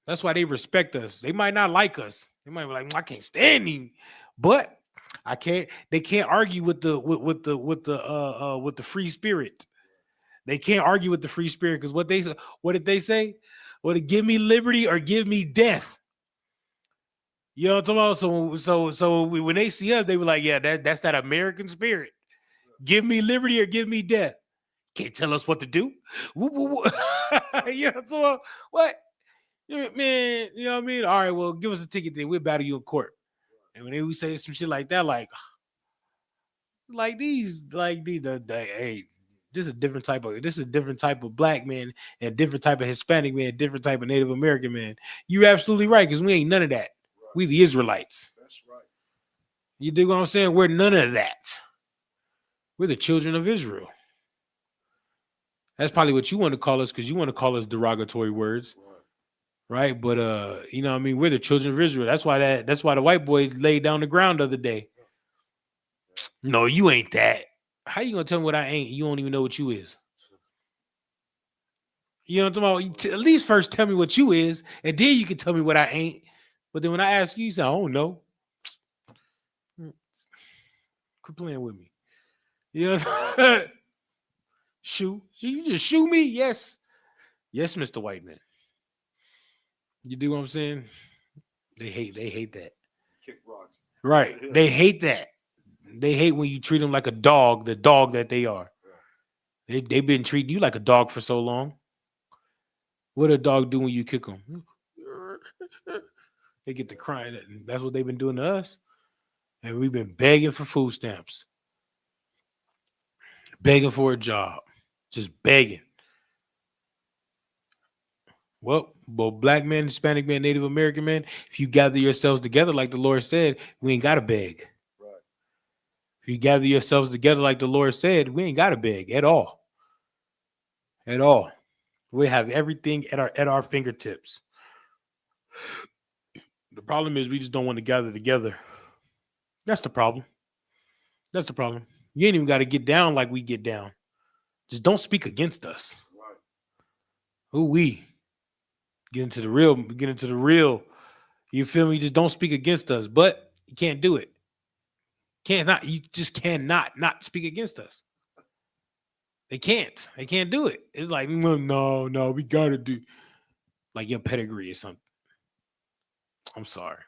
That's why they respect us. They might not like us. They might be like, I can't stand him, but I can't. They can't argue with the free spirit. They can't argue with the free spirit because what did they say? Well, give me liberty or give me death. You know what I'm talking about? When they see us, they were like, yeah, that's that American spirit. Give me liberty or give me death. Can't tell us what to do. Woo, woo, woo. You know what I'm talking about? What? Man, you know what I mean? All right, well, give us a ticket then. We'll battle you in court. And when we say some shit like that, like hey, this is a different type of black man and a different type of Hispanic man, different type of Native American man. You're absolutely right, because we ain't none of that. We the Israelites. That's right. You dig what I'm saying? We're none of that. We're the children of Israel. That's probably what you want to call us, because you want to call us derogatory words. Right, but you know what I mean, we're the children of Israel. That's why the white boy laid down the ground the other day. No, you ain't that. How you gonna tell me what I ain't? You don't even know what you is. You know what I'm talking about? At least first tell me what you is, and then you can tell me what I ain't. But then when I ask you, you say, I don't know. Quit playing with me. You know, shoe. You just shoe me? Yes, Mr. White Man. You do what I'm saying? They hate that. Kick rocks. Right. They hate that. They hate when you treat them like a dog, the dog that they are. They've been treating you like a dog for so long. What a dog do when you kick them? They get to crying. That's what they've been doing to us. And we've been begging for food stamps. Begging for a job. Just begging. Well, both black men, Hispanic men, Native American men, if you gather yourselves together like the Lord said, we ain't got to beg. Right. If you gather yourselves together like the Lord said, we ain't got to beg at all. At all. We have everything at our fingertips. The problem is we just don't want to gather together. That's the problem. That's the problem. You ain't even got to get down like we get down. Just don't speak against us. Right. Who we? Get into the real. You feel me? Just don't speak against us. But you can't do it. You just cannot not speak against us. They can't do it. It's like, no, we gotta do like your pedigree or something. I'm sorry.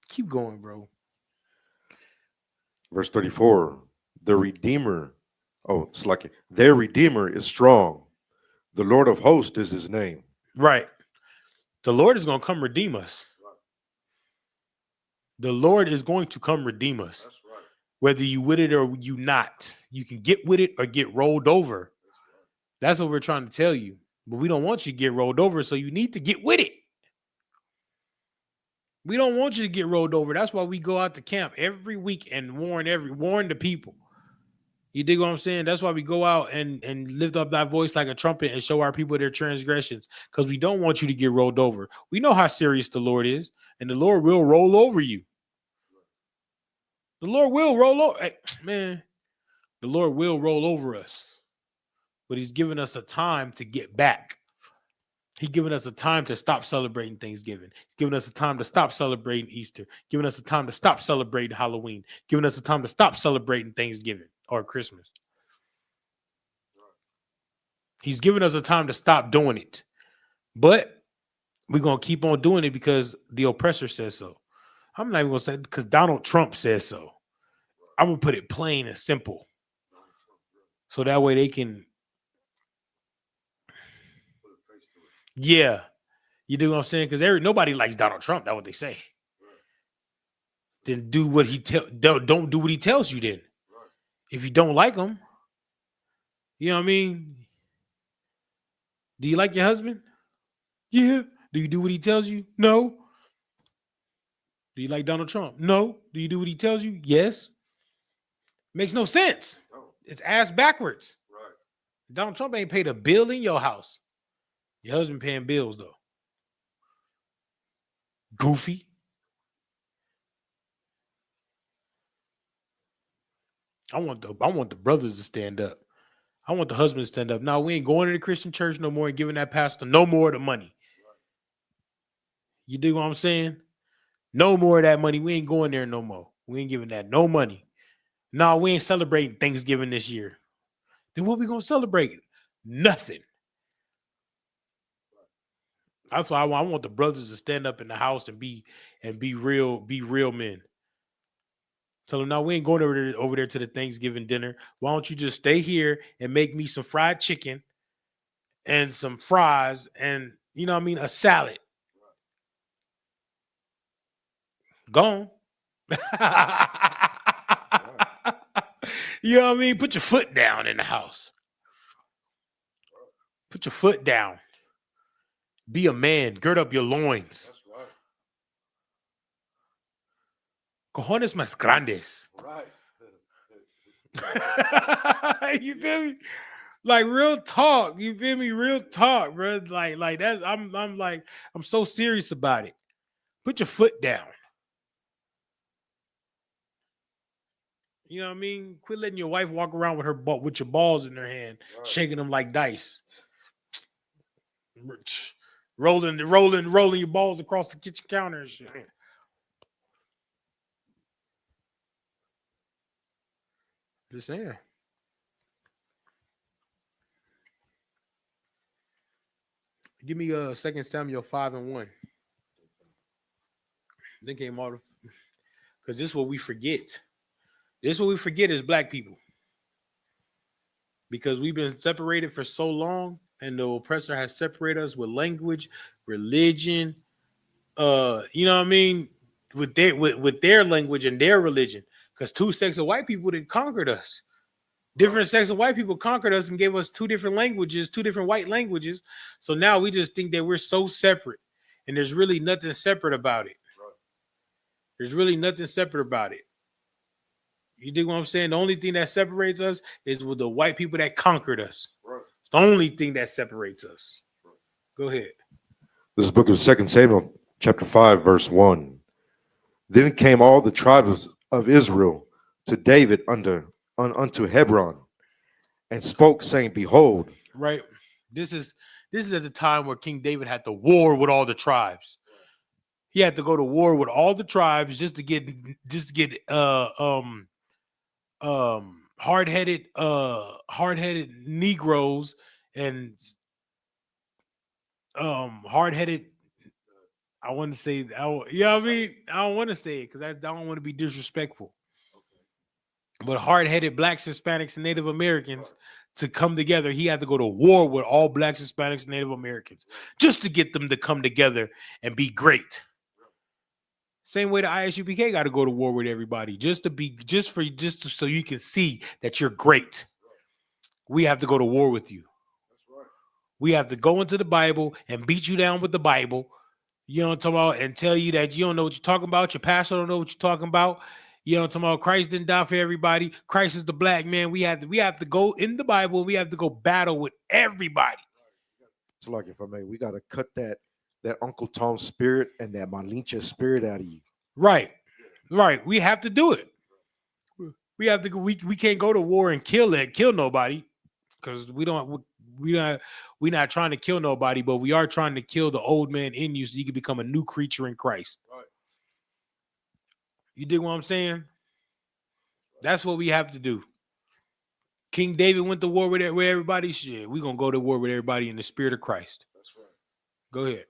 Keep going, bro. Verse 34, the Redeemer. Oh, it's like their Redeemer is strong. The Lord of hosts is his name. Right. The Lord is going to come redeem us. Right. The Lord is going to come redeem us. That's right. Whether you with it or you not. You can get with it or get rolled over. That's what we're trying to tell you. But we don't want you to get rolled over, so you need to get with it. We don't want you to get rolled over. That's why we go out to camp every week and warn the people. You dig what I'm saying? That's why we go out and lift up that voice like a trumpet and show our people their transgressions, because we don't want you to get rolled over. We know how serious the Lord is, and the Lord will roll over you. The Lord will roll over. Hey, man, the Lord will roll over us, but he's given us a time to get back. He's given us a time to stop celebrating Thanksgiving. He's given us a time to stop celebrating Easter. Giving us a time to stop celebrating Halloween. Giving us a time to stop celebrating Thanksgiving or Christmas. He's given us a time to stop doing it. But we're going to keep on doing it because the oppressor says so. I'm not even going to say because Donald Trump says so. I'm going to put it plain and simple. So that way they can... Yeah. You do what I'm saying? Because nobody likes Donald Trump. That's what they say. Right. Then do what don't do what he tells you then. Right. If you don't like him, you know what I mean? Do you like your husband? Yeah. Do you do what he tells you? No. Do you like Donald Trump? No. Do you do what he tells you? Yes. Makes no sense. No. It's ass backwards. Right. Donald Trump ain't paid a bill in your house. Your husband paying bills though. Goofy. I want the brothers to stand up. I want the husband to stand up. Now we ain't going to the Christian church no more and giving that pastor no more of the money. You dig what I'm saying? No more of that money. We ain't going there no more. We ain't giving that no money. No, we ain't celebrating Thanksgiving this year. Then what we gonna celebrate? Nothing. That's why I want the brothers to stand up in the house and be real men. Tell them, no, we ain't going over there to the Thanksgiving dinner. Why don't you just stay here and make me some fried chicken and some fries and, you know what I mean, a salad. Gone. You know what I mean? Put your foot down in the house. Put your foot down. Be a man. Gird up your loins. That's right. Cojones más grandes. Right. You feel me? Like real talk. You feel me? Real talk, bro. Like that's I'm so serious about it. Put your foot down. You know what I mean? Quit letting your wife walk around with with your balls in her hand, right, shaking them like dice. Rolling your balls across the kitchen counter and shit. Just saying. Give me 2 Samuel 5:1. Then came all because this is what we forget. This is what we forget as black people. Because we've been separated for so long, and the oppressor has separated us with language, religion, you know what I mean, with their language and their religion. Because 2 sects of white people that conquered us. Different sects of white people conquered us and gave us 2 different languages, 2 different white languages. So now we just think that we're so separate, and there's really nothing separate about it. There's really nothing separate about it. You dig what I'm saying? The only thing that separates us is with the white people that conquered us. Right. It's the only thing that separates us. Right. Go ahead. This is the book of 2 Samuel, chapter 5, verse 1. Then came all the tribes of Israel to David unto Hebron, and spoke, saying, Behold. Right. This is at the time where King David had to war with all the tribes. He had to go to war with all the tribes just to get hard-headed Negroes and hard-headed. I want to say, you know what I mean? I don't want to say it because I don't want to be disrespectful. But hard-headed blacks, Hispanics, and Native Americans to come together. He had to go to war with all blacks, Hispanics, and Native Americans just to get them to come together and be great. Same way the Isupk got to go to war with everybody just so you can see that you're great. We have to go to war with you. We have to go into the Bible and beat you down with the Bible. You know what I'm talking about? And tell you that you don't know what you're talking about. Your pastor don't know what you're talking about. You know what I'm talking about? Christ didn't die for everybody. Christ is the black man. We have to go in the Bible. We have to go battle with everybody. So like, if I may, we got to cut that Uncle Tom spirit and that Malinche spirit out of you. Right. We have to do it. We have to go. We can't go to war and kill nobody, because we're not trying to kill nobody, but we are trying to kill the old man in you so you can become a new creature in Christ. Right. You dig what I'm saying? That's what we have to do. King David went to war with everybody. Shit, we're going to go to war with everybody in the spirit of Christ. That's right. Go ahead.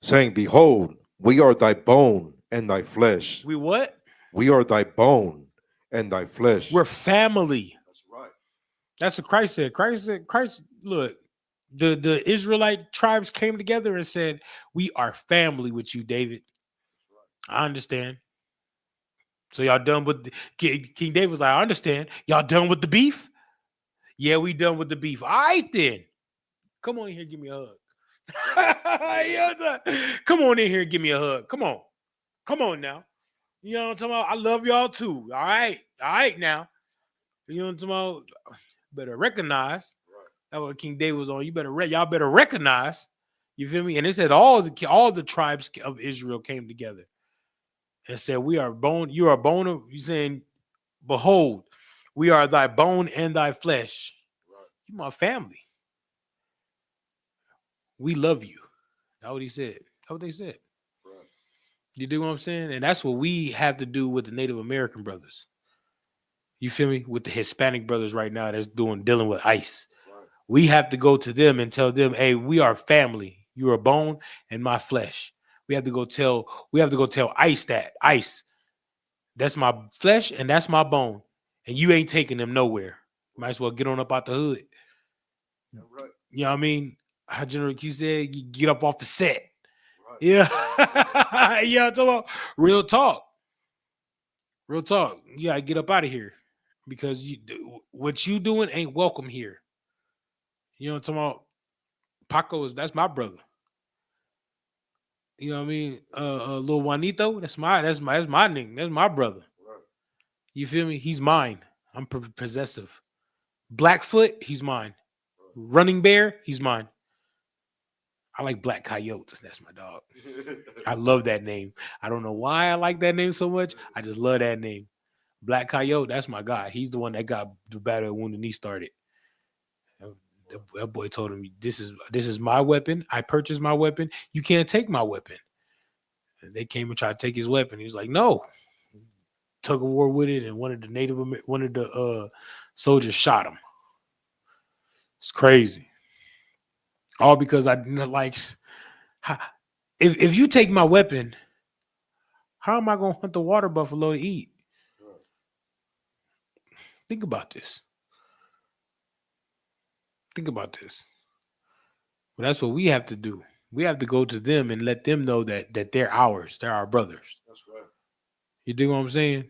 Saying, Behold, we are thy bone and thy flesh. We what? We are thy bone and thy flesh. We're family. That's right. That's what Christ said. Christ, look, the Israelite tribes came together and said, we are family with you, David. Right. I understand. So y'all done with King David was like, I understand. Y'all done with the beef? Yeah, we done with the beef. All right, then. Come on in here, give me a hug. Come on in here, give me a hug. Come on now. You know what I'm talking about? I love y'all too. All right now. You know what I'm talking about? Better recognize. Right. That's what King David was on. Y'all better recognize. You feel me? And it said all the tribes of Israel came together and said, "We are bone. You are bone of." You saying, "Behold, we are thy bone and thy flesh. Right. You my family. We love you." That's what he said. That's what they said. Right. You do what I'm saying? And that's what we have to do with the Native American brothers. You feel me? With the Hispanic brothers right now that's dealing with ICE. Right. We have to go to them and tell them, "Hey, we are family. You are bone and my flesh." We have to go tell ICE that. ICE, that's my flesh and that's my bone. And you ain't taking them nowhere. Might as well get on up out the hood. Yeah, right. You know what I mean? How General Q said, you get up off the set. Right. Yeah. Yeah, I'm talking about real talk. Real talk. You gotta get up out of here. Because what you doing ain't welcome here. You know what I'm talking about? Paco that's my brother. You know what I mean? Little Juanito, that's my name. That's my brother. Right. You feel me? He's mine. I'm possessive. Blackfoot, he's mine. Running Bear, he's mine. I like Black Coyote. That's my dog. I love that name. I don't know why I like that name so much. I just love that name. Black Coyote, that's my guy. He's the one that got the battle at Wounded Knee started. That boy told him, this is my weapon. I purchased my weapon. You can't take my weapon. And they came and tried to take his weapon. He was like, no. Tug of war with it, and one of the soldiers shot him. It's crazy. All because I like, if you take my weapon, how am I gonna hunt the water buffalo to eat? Think about this. Think about this. Well, that's what we have to do. We have to go to them and let them know that they're ours. They're our brothers. That's right. You dig what I'm saying?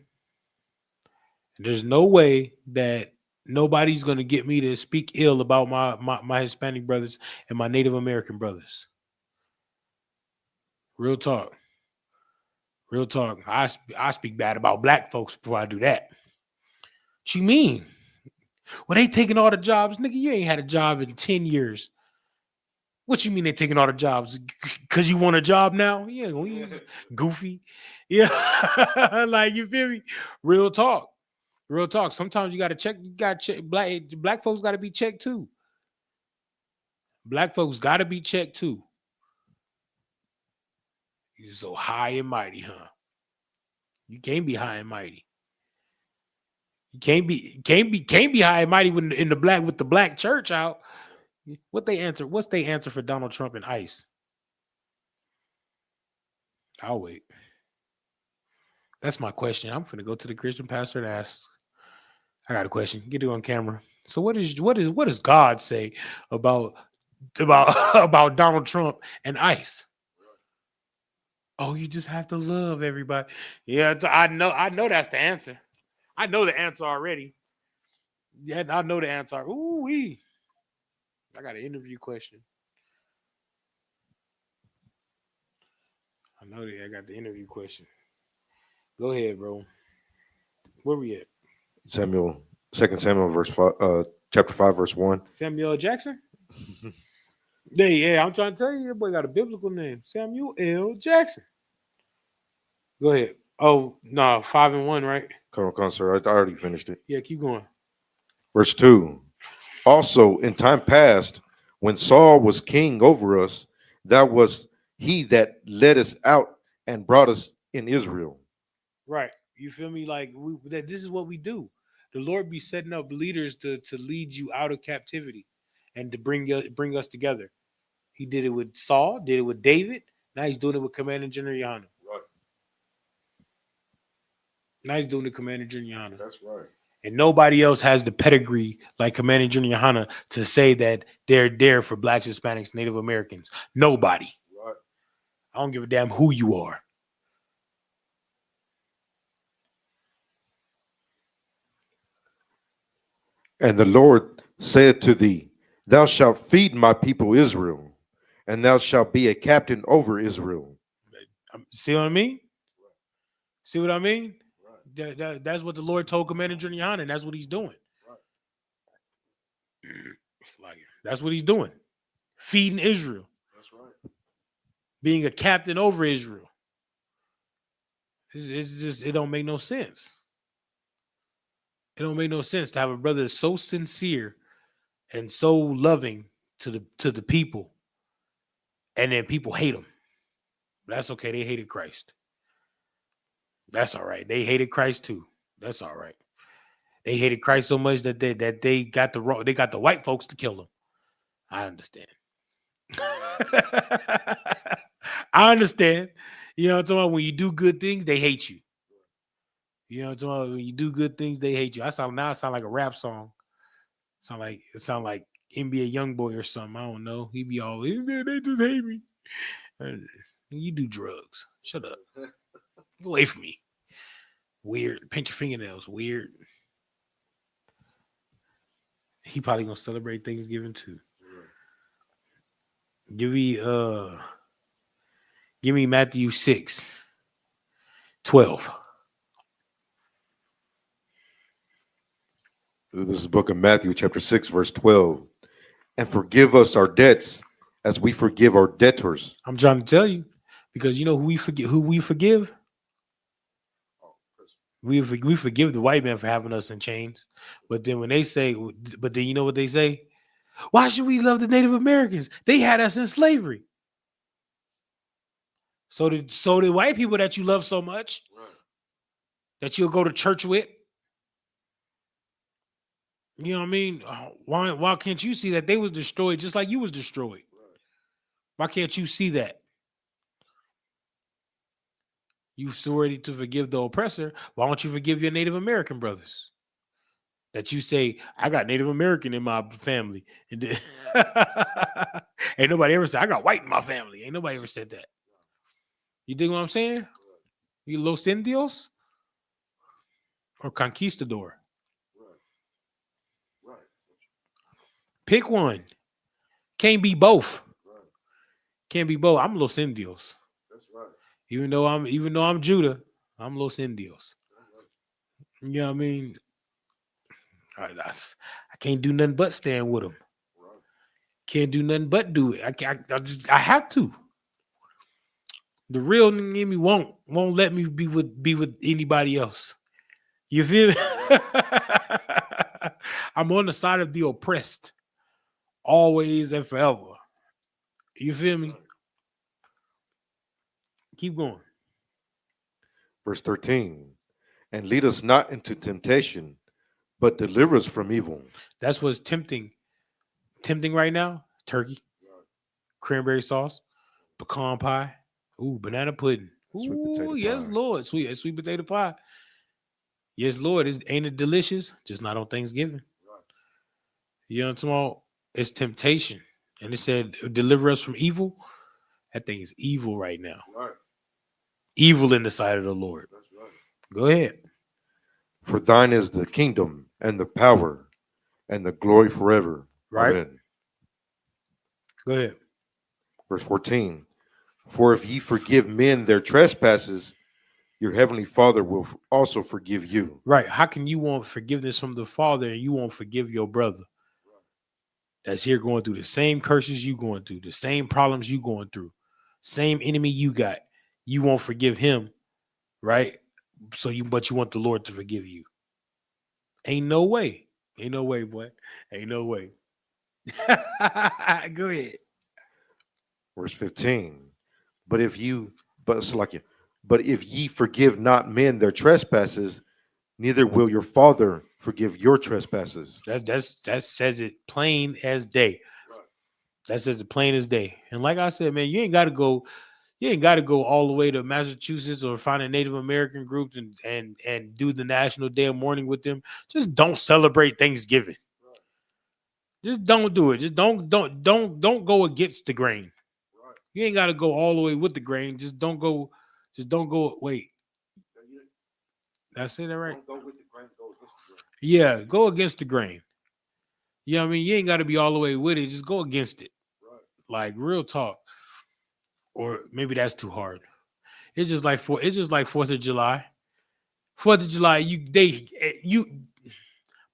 There's no way that nobody's gonna get me to speak ill about my Hispanic brothers and my Native American brothers. Real talk. Real talk. I speak bad about black folks before I do that. What you mean? Well, they taking all the jobs. Nigga, you ain't had a job in 10 years. What you mean they taking all the jobs? Because you want a job now? Yeah, goofy. Yeah. Like, you feel me? Real talk. Real talk. Sometimes you gotta check. Black folks gotta be checked too. Black folks gotta be checked too. You're so high and mighty, huh? You can't be high and mighty. You can't be high and mighty when in the black with the black church out. What they answer? What's they answer for Donald Trump and ICE? I'll wait. That's my question. I'm finna go to the Christian pastor and ask. I got a question. Get it on camera. So what does God say about about Donald Trump and ICE? Oh, you just have to love everybody. Yeah, I know that's the answer. I know the answer already. Yeah, I know the answer. Ooh wee. I got an interview question. I know that I got the interview question. Go ahead, bro. Where we at? Samuel, 2 Samuel, chapter 5, verse 1. Samuel L. Jackson? Yeah, I'm trying to tell you, that boy got a biblical name. Samuel L. Jackson. Go ahead. Oh, no, 5 and 1, right? Come on, sir. I already finished it. Yeah, keep going. Verse 2. Also, in time past, when Saul was king over us, that was he that led us out and brought us in Israel. Right. You feel me? Like this is what we do. The Lord be setting up leaders to lead you out of captivity and to bring us together. He did it with Saul, did it with David. Now he's doing it with Commander General Yana. Right. Now he's doing the Commander General Yana. That's right. And nobody else has the pedigree like Commander General Yana to say that they're there for blacks, Hispanics, Native Americans. Nobody. Right. I don't give a damn who you are. And the Lord said to thee, thou shalt feed my people Israel, and thou shalt be a captain over Israel. See what I mean? See what I mean? That's what the Lord told Commander General Yana, and that's what he's doing. It's like that's what he's doing. Feeding Israel. That's right. Being a captain over Israel. It's just it don't make no sense. It don't make no sense to have a brother so sincere and so loving to the people, and then people hate him. That's okay. They hated Christ. That's all right. They hated Christ too. That's all right. They hated Christ so much that they got the white folks to kill him. I understand. I understand. You know what I'm talking about? When you do good things, they hate you. You know what I'm talking about? When you do good things, they hate you. I sound like a rap song. It sound like NBA Youngboy or something. I don't know. He be all, they just hate me. You do drugs. Shut up. Get away from me. Weird. Paint your fingernails. Weird. He probably gonna celebrate Thanksgiving too. Give me Matthew 6:12. This is the book of Matthew, chapter 6, verse 12. And forgive us our debts as we forgive our debtors. I'm trying to tell you, because you know who we forgive? We forgive the white man for having us in chains. But then you know what they say? Why should we love the Native Americans? They had us in slavery. So the white people that you love so much, right, that you'll go to church with. You know what I mean? Why can't you see that they was destroyed just like you was destroyed? Right. Why can't you see that? You so ready to forgive the oppressor. Why don't you forgive your Native American brothers? That you say, I got Native American in my family. And then, ain't nobody ever said, I got white in my family. Ain't nobody ever said that. You dig what I'm saying? You Los Indios or Conquistador? Right. Pick one. Can't be both. Right. Can't be both. I'm Los Indios. That's right. Even though I'm Judah, I'm Los Indios. Right. You know what I mean? I can't do nothing but stand with them. Right. Can't do nothing but do it. I have to. The real in me won't let me be with anybody else. You feel me? I'm on the side of the oppressed, always and forever. You feel me? Keep going. Verse 13. And lead us not into temptation, but deliver us from evil. That's what's tempting right now. Turkey, cranberry sauce, pecan pie, banana pudding. Ooh, yes, pie. Lord. Sweet potato pie. Yes, Lord. Ain't it delicious? Just not on Thanksgiving. Right. You know what I'm talking about? It's temptation. And it said, deliver us from evil. That thing is evil right now. Right. Evil in the sight of the Lord. That's right. Go ahead. For thine is the kingdom and the power and the glory forever. Right. Amen. Go ahead. Verse 14. For if ye forgive men their trespasses, your heavenly Father will also forgive you. Right. How can you want forgiveness from the Father and you won't forgive your brother that's here going through the same curses you going through, the same problems you going through, same enemy you got? You won't forgive him, right? But you want the Lord to forgive you. Ain't no way. Ain't no way, boy. Ain't no way. Go ahead. Verse 15. But if ye forgive not men their trespasses, neither will your Father forgive your trespasses. That says it plain as day. Right. That says it plain as day. And like I said, man, you ain't got to go all the way to Massachusetts or find a Native American group and do the National Day of Mourning with them. Just don't celebrate Thanksgiving. Right. Just don't do it. Just don't go against the grain. Right. You ain't got to go all the way with the grain. Just don't go. Wait. Did I say that right? Don't go with the grain. Go against the grain. Yeah, go against the grain. You know what I mean? You ain't got to be all the way with it. Just go against it. Right. Like real talk. Or maybe that's too hard. It's just like 4th of July. 4th of July,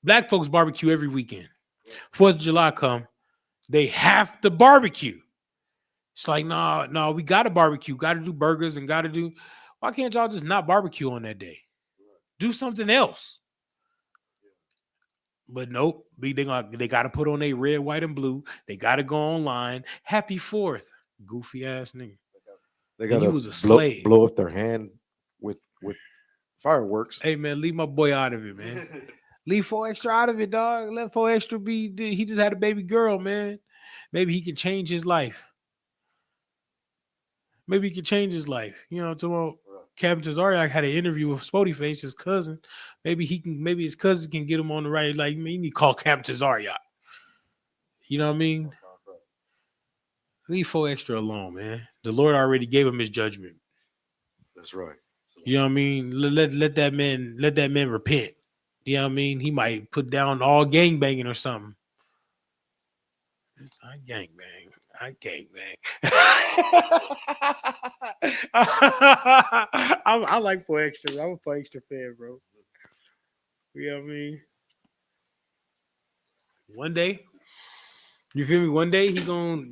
black folks barbecue every weekend. Right. 4th of July come, they have to barbecue. It's like, no, we got to barbecue. Got to do burgers and got to do. Why can't y'all just not barbecue on that day? Do something else. But nope, they got to put on a red, white, and blue. They got to go online. Happy 4th, goofy ass nigga. They got you to was a slave. blow up their hand with fireworks. Hey man, leave my boy out of it, man. Leave 4 Extra out of it, dog. Let 4 Extra be. He just had a baby girl, man. Maybe he can change his life. Maybe he can change his life. You know, tomorrow Captain Tazariak had an interview with Spotyface, his cousin. Maybe his cousin can get him on the right. Like, you need to call Captain Tazariak. You know what I mean? Leave 4 Extra alone, man. The Lord already gave him his judgment. That's right. You know what I mean? Let that man repent. You know what I mean? He might put down all gangbanging or something. I gangbang. I like 4 Extra. I'm a 4 Extra fan, bro. You know what I mean? One day, you feel me? One day he gonna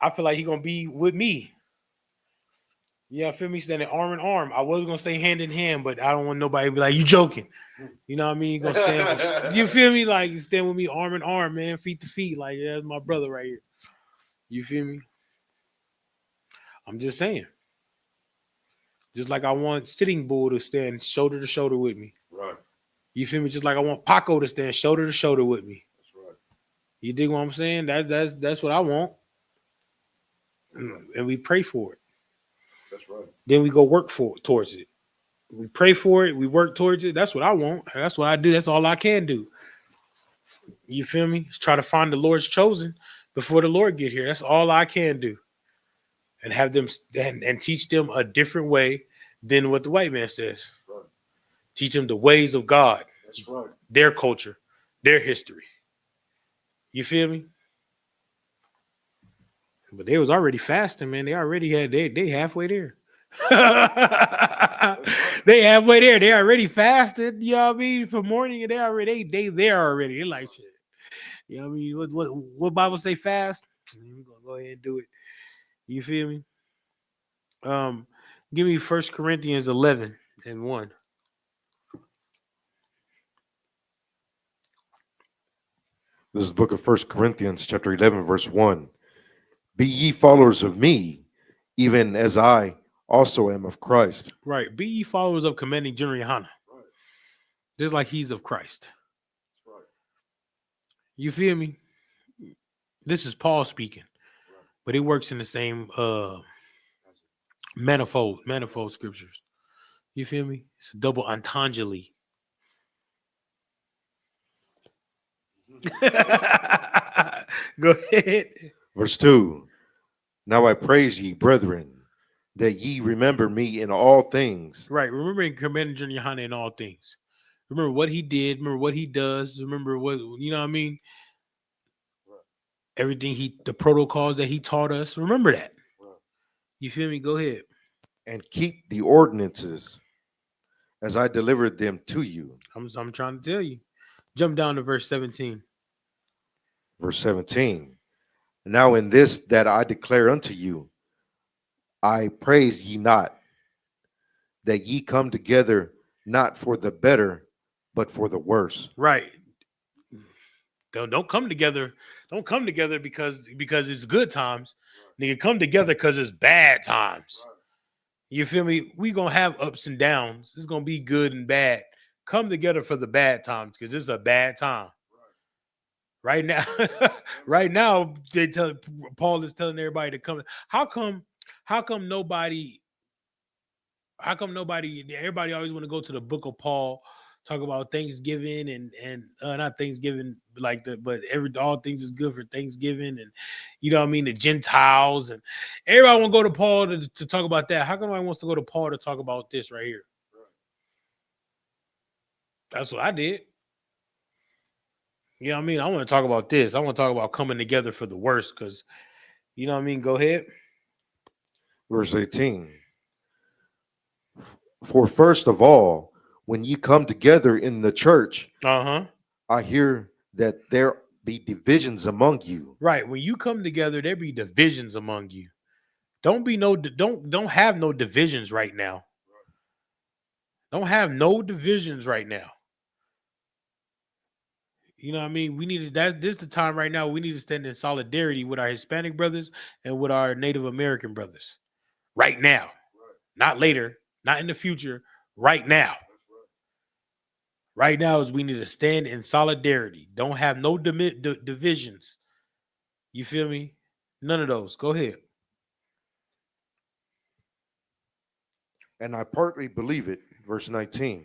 I feel like he gonna be with me. Yeah, feel me? Standing arm in arm. I was gonna say hand in hand, but I don't want nobody to be like, you joking. You know what I mean? You gonna stand. You feel me? Like, you stand with me arm in arm, man, feet to feet. Like, yeah, that's my brother right here. You feel me? I'm just saying. Just like I want Sitting Bull to stand shoulder to shoulder with me. Right. You feel me? Just like I want Paco to stand shoulder to shoulder with me. That's right. You dig what I'm saying? That's what I want. And we pray for it. That's right. Then we go work towards it. We pray for it. We work towards it. That's what I want. That's what I do. That's all I can do. You feel me? Just try to find the Lord's chosen before the Lord get here. That's all I can do. And have them and teach them a different way than what the white man says. Right. Teach them the ways of God. That's right. Their culture, their history. You feel me? But they was already fasting, man. They already had they halfway there. They halfway there. They already fasted. You know what I mean? For morning, and they there already. They're like shit. You know what I mean? What Bible say fast? We're gonna go ahead and do it. You feel me? Give me 1 Corinthians 11 and 1. This is the book of 1 Corinthians, chapter 11, verse 1. Be ye followers of me, even as I also am of Christ. Right. Be ye followers of commanding General Yohana. Right. Just like he's of Christ. Right. You feel me? This is Paul speaking. Right. But it works in the same manifold scriptures. You feel me? It's a double entendre. Go ahead. Verse 2. Now I praise ye, brethren, that ye remember me in all things. Right. Remembering commanding General Yohana in all things. Remember what he did. Remember what he does. Remember what, you know what I mean? Everything the protocols that he taught us. Remember that. You feel me? Go ahead. And keep the ordinances as I delivered them to you. I'm trying to tell you. Jump down to verse 17. Verse 17. Now in this that I declare unto you, I praise ye not, that ye come together not for the better, but for the worse. Right. Don't come together. Don't come together because it's good times. Nigga, come together because it's bad times. You feel me? We gonna have ups and downs. It's gonna be good and bad. Come together for the bad times because it's a bad time. Right now, right now, Paul is telling everybody to come. How come nobody? Everybody always want to go to the book of Paul, talk about Thanksgiving and not Thanksgiving but all things is good for Thanksgiving, and you know what I mean, the Gentiles, and everybody want to go to Paul to talk about that. How come nobody wants to go to Paul to talk about this right here? That's what I did. You know what I mean? I want to talk about this. I want to talk about coming together for the worst because, you know what I mean? Go ahead. Verse 18. For first of all, when ye come together in the church, Uh-huh. I hear that there be divisions among you. Right. When you come together, there be divisions among you. Don't have no divisions right now. Don't have no divisions right now. You know what I mean? We need to that this the time right now. We need to stand in solidarity with our Hispanic brothers and with our Native American brothers. Right now. Not later, not in the future, right now. Right now is we need to stand in solidarity. Don't have no divisions. You feel me? None of those. Go ahead. And I partly believe it. Verse 19.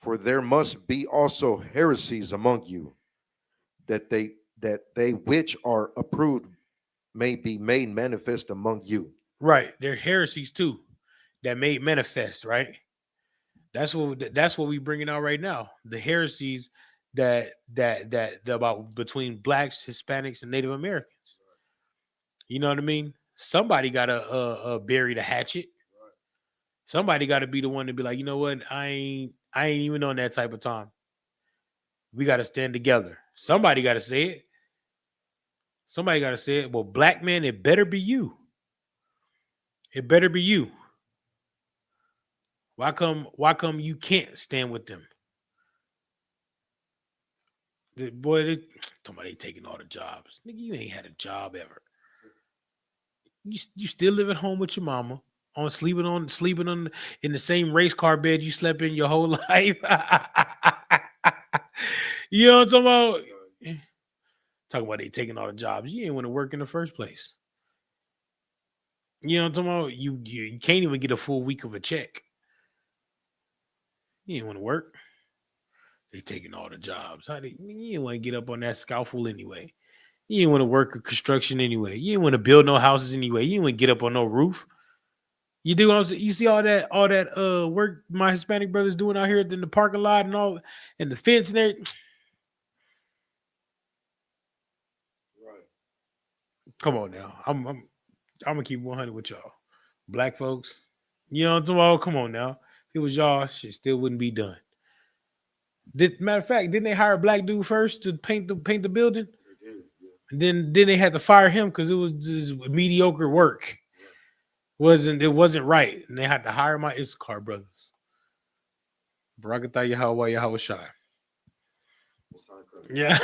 For there must be also heresies among you, that they which are approved may be made manifest among you. Right. They're heresies too that made manifest, right? That's what we bringing out right now. The heresies that about between blacks, Hispanics, and Native Americans. You know what I mean? Somebody got to bury the hatchet. Somebody got to be the one to be like, you know what? I ain't even on that type of time. We got to stand together. Somebody got to say it. Somebody got to say it. Well, black man, it better be you. It better be you. Why come you can't stand with them? Boy, talking about they taking all the jobs. Nigga, you ain't had a job ever. You still live at home with your mama, sleeping on in the same race car bed you slept in your whole life. You know what I'm talking about? Talking about they taking all the jobs. You ain't want to work in the first place. You know what I'm talking about? You can't even get a full week of a check. You ain't want to work. They taking all the jobs. You ain't want to get up on that scaffold anyway. You ain't want to work a construction anyway. You ain't want to build no houses anyway. You ain't want to get up on no roof. You do what I'm saying? You see all that work my Hispanic brothers doing out here in the parking lot and all and the fence and everything. Right. Come on now. I'm gonna keep 100 with y'all. Black folks. You know what I'm talking about? Come on now. If it was y'all, shit still wouldn't be done. Matter of fact, didn't they hire a black dude first to paint the building? And then they had to fire him because it was just mediocre work. It wasn't right. And they had to hire my Isupk brothers. Barakatah Yahweh Yahweh Shai. Yeah.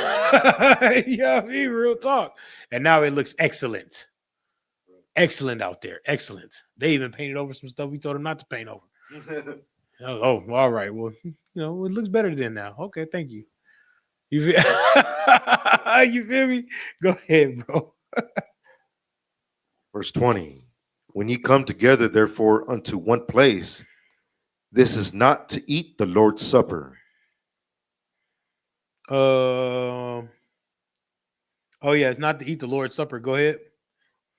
Yeah, I mean, real talk. And now it looks excellent. Excellent out there. Excellent. They even painted over some stuff we told them not to paint over. Oh, all right. Well, it looks better than now. Okay, thank you. You feel, you feel me? Go ahead, bro. Verse 20. When ye come together, therefore, unto one place, this is not to eat the Lord's Supper. Oh yeah, it's not to eat the Lord's Supper. Go ahead.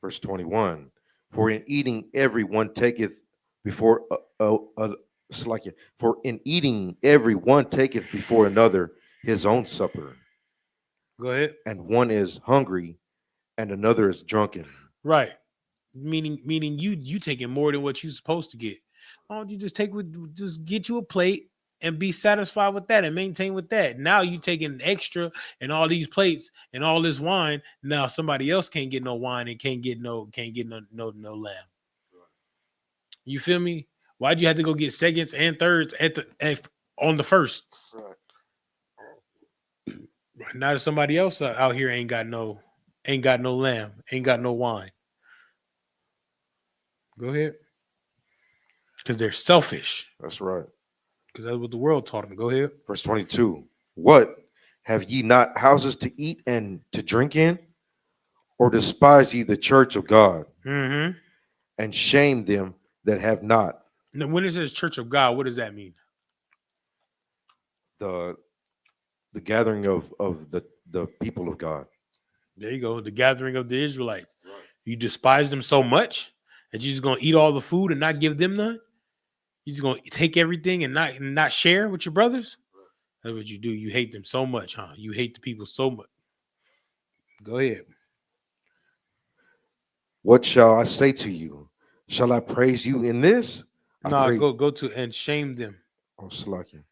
Verse 21. For in eating everyone taketh before Salakia. For in eating everyone taketh before another his own supper, Go ahead. and one is hungry and another is drunken. Right. Meaning you taking more than what you're supposed to get. Why don't you just get you a plate and be satisfied with that and maintain with that? Now you taking extra and all these plates and all this wine. Now somebody else can't get no wine and can't get no lamb. You feel me? Why'd you have to go get seconds and thirds on the first? Now that somebody else out here ain't got no lamb, ain't got no wine. Go ahead. Because they're selfish. That's right. Because that's what the world taught them. Go ahead. Verse 22. What? Have ye not houses to eat and to drink in? Or despise ye the church of God, Mm-hmm. and shame them that have not? Now, when it says church of God, what does that mean? The gathering of the people of God. There you go. The gathering of the Israelites. Right. You despise them so much that you're just going to eat all the food and not give them none? You're just going to take everything and not share with your brothers? That's what you do. You hate them so much, huh? You hate the people so much. Go ahead. What shall I say to you? Shall I praise you in this? No, go to and shame them. Oh, Salakia.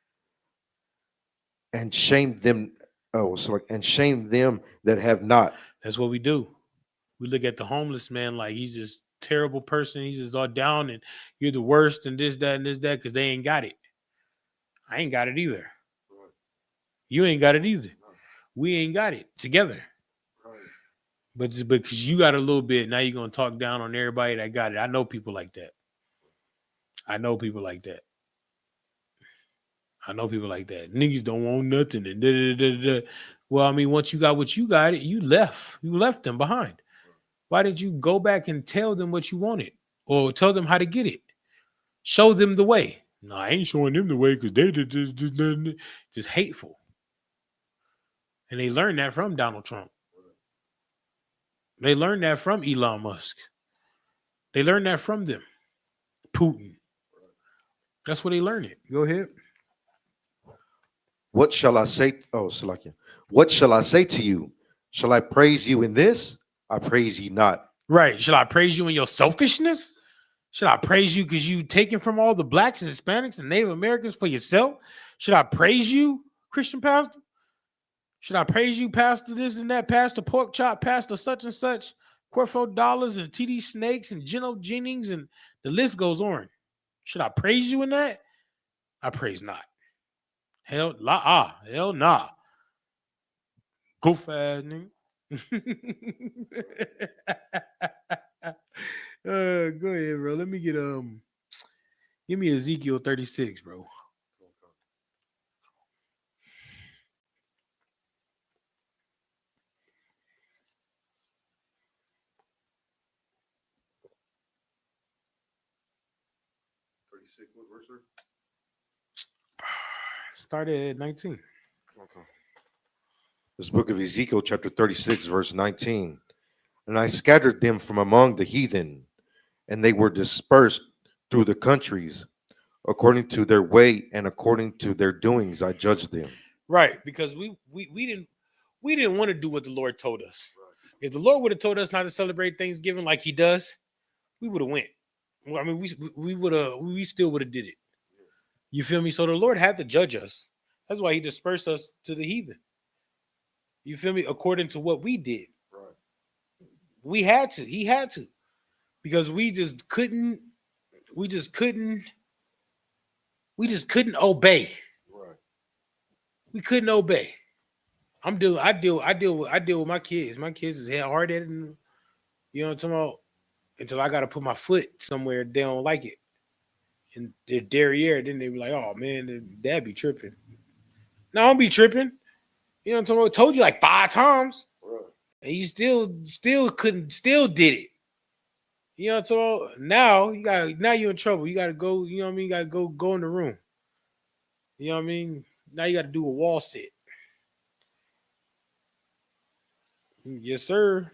and shame them. Oh, so and shame them that have not. That's what we do. We look at the homeless man like he's this terrible person. He's just all down and you're the worst and this, that, and this, that, because they ain't got it. I ain't got it either. You ain't got it either. We ain't got it together. But just because you got a little bit, now you're going to talk down on everybody that got it. I know people like that. I know people like that. I know people like that. Niggas don't want nothing. And da, da, da, da, da. Well, I mean, once you got what you got, you left. You left them behind. Why did you go back and tell them what you wanted or tell them how to get it? Show them the way. No, I ain't showing them the way because they just hateful. And they learned that from Donald Trump. They learned that from Elon Musk. They learned that from them. Putin. That's where they learned it. Go ahead. What shall I say? Oh, Salakia. What shall I say to you? Shall I praise you in this? I praise ye not. Right. Should I praise you in your selfishness? Should I praise you because you taken from all the blacks and Hispanics and Native Americans for yourself? Should I praise you, Christian pastor? Should I praise you, pastor this and that, pastor pork chop, pastor such and such, Corfo Dollars and TD Snakes and Gino Jennings and the list goes on. Should I praise you in that? I praise not. Hell nah. Go fast, nigga. Go ahead, bro. Let me get give me Ezekiel 36, bro. What verse, sir? Started at 19. Okay. This book of Ezekiel, chapter 36, verse 19. And I scattered them from among the heathen, and they were dispersed through the countries. According to their way and according to their doings, I judged them. Right, because we didn't want to do what the Lord told us. Right. If the Lord would have told us not to celebrate Thanksgiving like He does, we would have went. Well, I mean, we still would have did it. You feel me? So the Lord had to judge us. That's why He dispersed us to the heathen. You feel me? According to what we did, right? We had to. He had to, because we just couldn't obey. Right. We couldn't obey. I deal with my kids. My kids is hard headed, and you know what I'm talking about. Until I got to put my foot somewhere they don't like it, and they're derriere. Then they be like, "Oh man, dad be tripping." No, I don't be tripping. You know what I'm talking about? I told you like 5 times, right. And you still did it. You know what I'm talking about? Now you're in trouble. You gotta go. You know what I mean? You gotta go in the room. You know what I mean? Now you gotta do a wall sit. Yes, sir.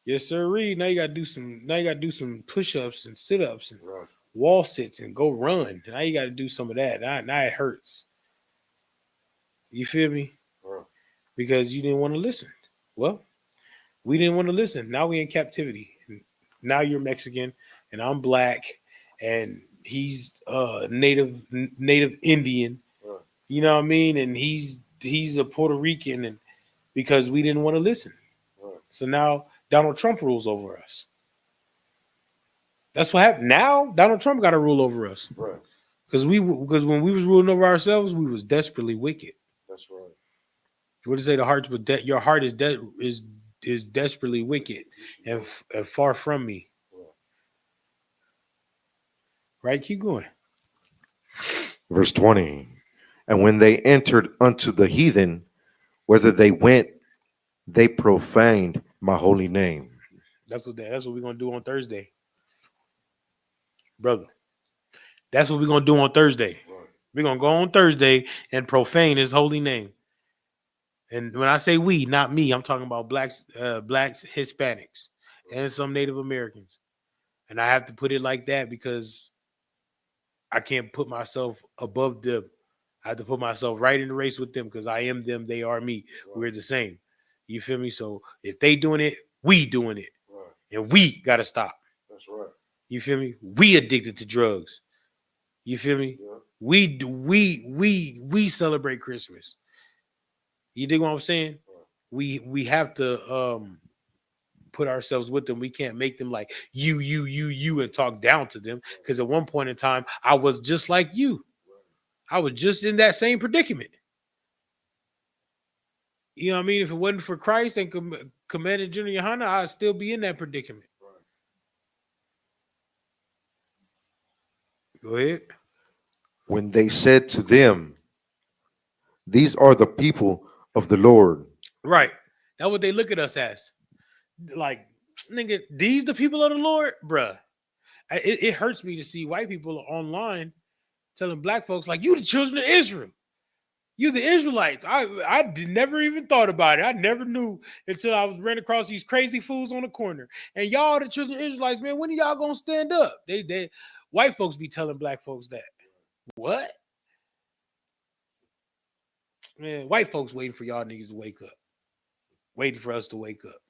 Yes, sir. Now you gotta do some push-ups and sit-ups and right. Wall sits and go run. Now you gotta do some of that. Now it hurts. You feel me? Right. Because you didn't want to listen. Well, we didn't want to listen. Now we in captivity. Now you're Mexican and I'm black and he's native Indian. Right. You know what I mean? And he's a Puerto Rican, and because we didn't want to listen. Right. So now Donald Trump rules over us. That's what happened. Now Donald Trump got to rule over us. Right. Because when we was ruling over ourselves, we was desperately wicked. That's right. What does it say? The heart's but your heart is desperately wicked and far from me. Right? Keep going. Verse 20. And when they entered unto the heathen, whether they went, they profaned my holy name. That's what we're gonna do on Thursday, brother. That's what we're gonna do on Thursday. Right. We're gonna go on Thursday and profane His holy name. And when I say we, not me, I'm talking about blacks, Hispanics, and some Native Americans. And I have to put it like that because I can't put myself above them. I have to put myself right in the race with them because I am them, they are me. Right. We're the same. You feel me? So if they doing it, we doing it. Right. And we got to stop. That's right. You feel me? We addicted to drugs. You feel me? Yeah. We celebrate Christmas. You dig what I'm saying? We have to put ourselves with them. We can't make them like you and talk down to them. Because at one point in time, I was just like you. I was just in that same predicament. You know what I mean? If it wasn't for Christ and Commander General Yohana, I'd still be in that predicament. Go ahead. When they said to them, "These are the people of the Lord." Right. That's what they look at us as. Like, nigga, these the people of the Lord, bruh. It hurts me to see white people online telling black folks like, you the children of Israel. You the Israelites. Never even thought about it. I never knew until I was running across these crazy fools on the corner. And y'all the children of Israelites, man. When are y'all gonna stand up? They white folks be telling black folks that. What? Man, white folks waiting for y'all niggas to wake up. Waiting for us to wake up.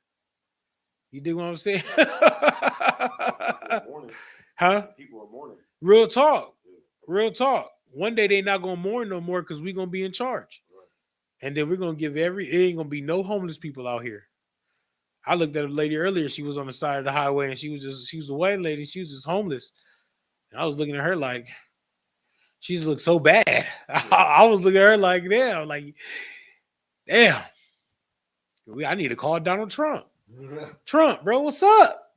You dig what I'm saying? Huh? People are mourning. Real talk. Real talk. One day they not gonna mourn no more because we're gonna be in charge. And then we're gonna give it ain't gonna be no homeless people out here. I looked at a lady earlier, she was on the side of the highway and she was a white lady, she was just homeless. And I was looking at her like she just looked so bad. I was looking at her like, damn, I need to call Donald Trump. Trump, bro, what's up?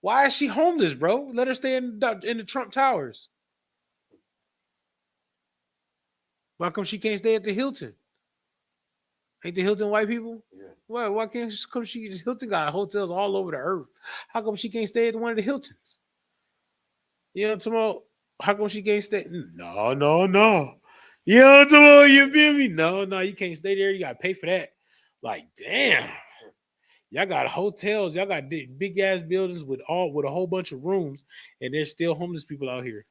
Why is she homeless, bro? Let her stay in the Trump Towers. Why come she can't stay at the Hilton? Ain't the Hilton white people? Yeah. Why can't she Hilton got hotels all over the earth? How come she can't stay at one of the Hiltons? You know what I'm talking about? How come she can't stay? No. You know what I'm talking about? You feel me? No, you can't stay there. You gotta pay for that. Like, damn. Y'all got hotels, y'all got big ass buildings with a whole bunch of rooms, and there's still homeless people out here.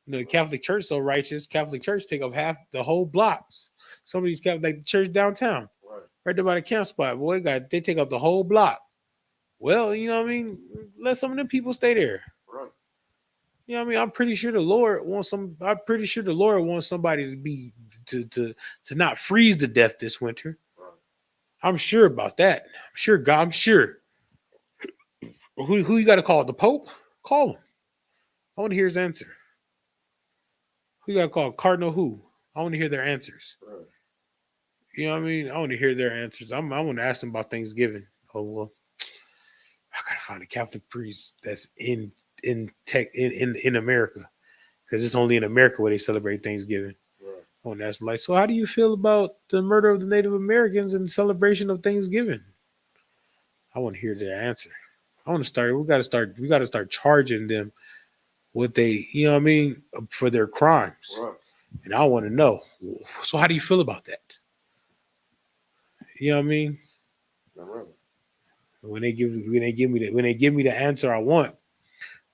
You know, the Catholic Church so righteous. Catholic Church take up half the whole blocks. Some of these Catholic, like the church downtown, right there by the camp spot. Boy, they take up the whole block. Well, you know what I mean. Let some of them people stay there. Right. You know what I mean. I'm pretty sure the Lord wants somebody to be to not freeze to death this winter. Right. I'm sure about that. I'm sure God. I'm sure. Who you got to call? The Pope? Call him. I want to hear his answer. Who you got to call? Cardinal who? I want to hear their answers. Right. You know what I mean? I want to hear their answers. I want to ask them about Thanksgiving. Oh well, I gotta find a Catholic priest that's in America, because it's only in America where they celebrate Thanksgiving. Right. I want to ask them like, so how do you feel about the murder of the Native Americans and the celebration of Thanksgiving? I want to hear their answer. I want to start. We got to start charging them what they, you know what I mean, for their crimes. Right. And I want to know. So how do you feel about that? You know what I mean? Right. When they give me the answer I want,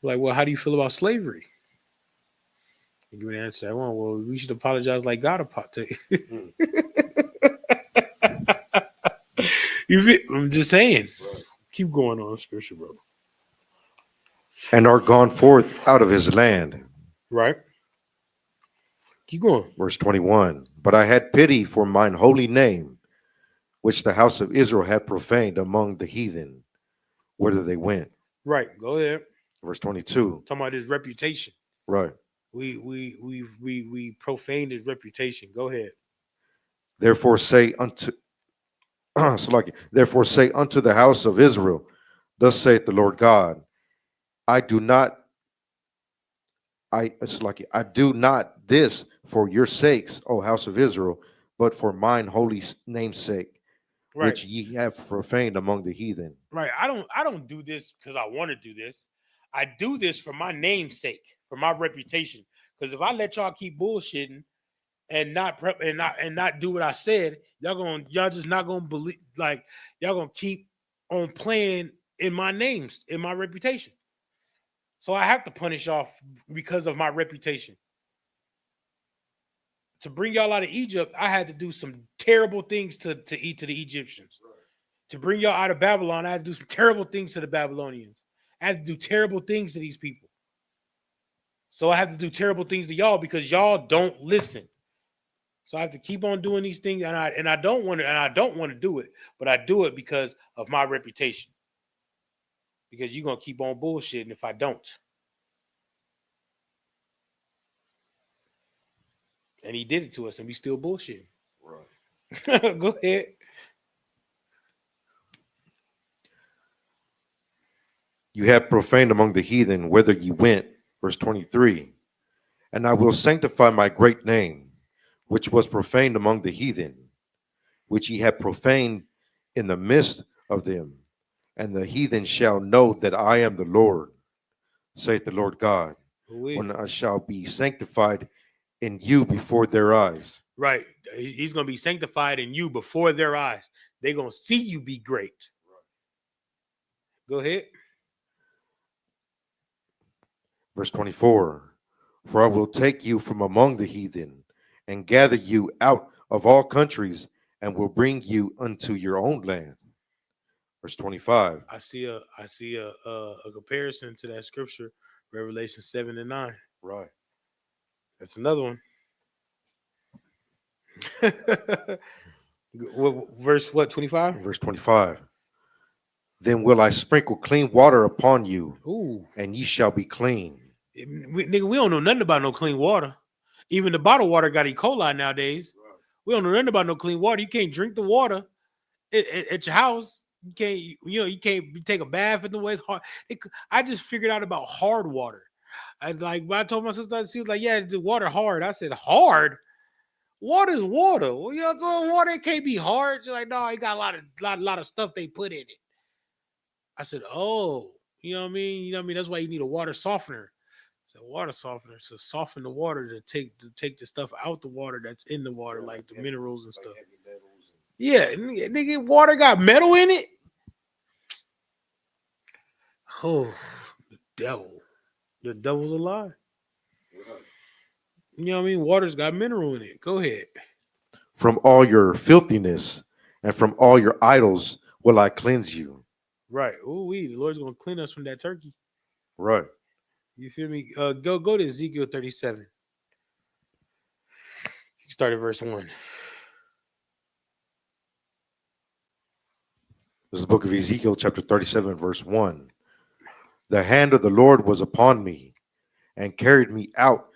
like, well, how do you feel about slavery? They give me the answer I want. Well, we should apologize like God apologized. I'm just saying. Right. Keep going on scripture, bro. And are gone forth out of his land. Right. Keep going. Verse 21. But I had pity for mine holy name, which the house of Israel had profaned among the heathen, whither they went. Right. Go ahead. Verse 22. Talking about his reputation. Right. We profaned his reputation. Go ahead. Therefore say unto the house of Israel, thus saith the Lord God, I do not this for your sakes, O house of Israel, but for mine holy name's sake, right, which ye have profaned among the heathen. Right. I don't do this because I want to do this. I do this for my name's sake, for my reputation. Because if I let y'all keep bullshitting and not do what I said, y'all just not gonna believe. Like, y'all gonna keep on playing in my names, in my reputation. So I have to punish y'all because of my reputation. To bring y'all out of Egypt, I had to do some terrible things to the Egyptians. Right. To bring y'all out of Babylon, I had to do some terrible things to the Babylonians. I had to do terrible things to these people. So I have to do terrible things to y'all because y'all don't listen. So I have to keep on doing these things, and I don't want to, and I don't want to do it, but I do it because of my reputation. Because you're gonna keep on bullshitting if I don't. And he did it to us, and we still bullshitting. Right. Go ahead. You have profaned among the heathen whither ye went. Verse 23. And I will sanctify my great name, which was profaned among the heathen, which ye have profaned in the midst of them. And the heathen shall know that I am the Lord, saith the Lord God, Oui. when I shall be sanctified in you before their eyes. Right. He's gonna be sanctified in you before their eyes. They're gonna see you be great. Go ahead. Verse 24. For I will take you from among the heathen, and gather you out of all countries, and will bring you unto your own land. Verse 25. I see a comparison to that scripture, Revelation 7 and 9. Right. That's another one. Verse what? 25. Verse 25. Then will I sprinkle clean water upon you, Ooh, and ye shall be clean. nigga, we don't know nothing about no clean water. Even the bottled water got E. coli nowadays. We don't know nothing about no clean water. You can't drink the water at your house. You can't, you can't take a bath in the way. It's hard. I just figured out about hard water. When I told my sister, she was like, "Yeah, the water hard." I said, "Hard? Water is water. Well, so water it can't be hard." She's like, "No, it got a lot of stuff they put in it." I said, "Oh, you know what I mean? You know what I mean? That's why you need a water softener." So water softener to soften the water to take the stuff out the water that's in the water, like the minerals and stuff. Yeah, nigga, water got metal in it. Oh, the devil. The devil's a lie. You know what I mean? Water's got mineral in it. Go ahead. From all your filthiness and from all your idols will I cleanse you. Right. Oh, the Lord's gonna clean us from that turkey. Right. You feel me? Go to Ezekiel 37. You start at verse 1. This is the book of Ezekiel, chapter 37, verse 1. The hand of the Lord was upon me, and carried me out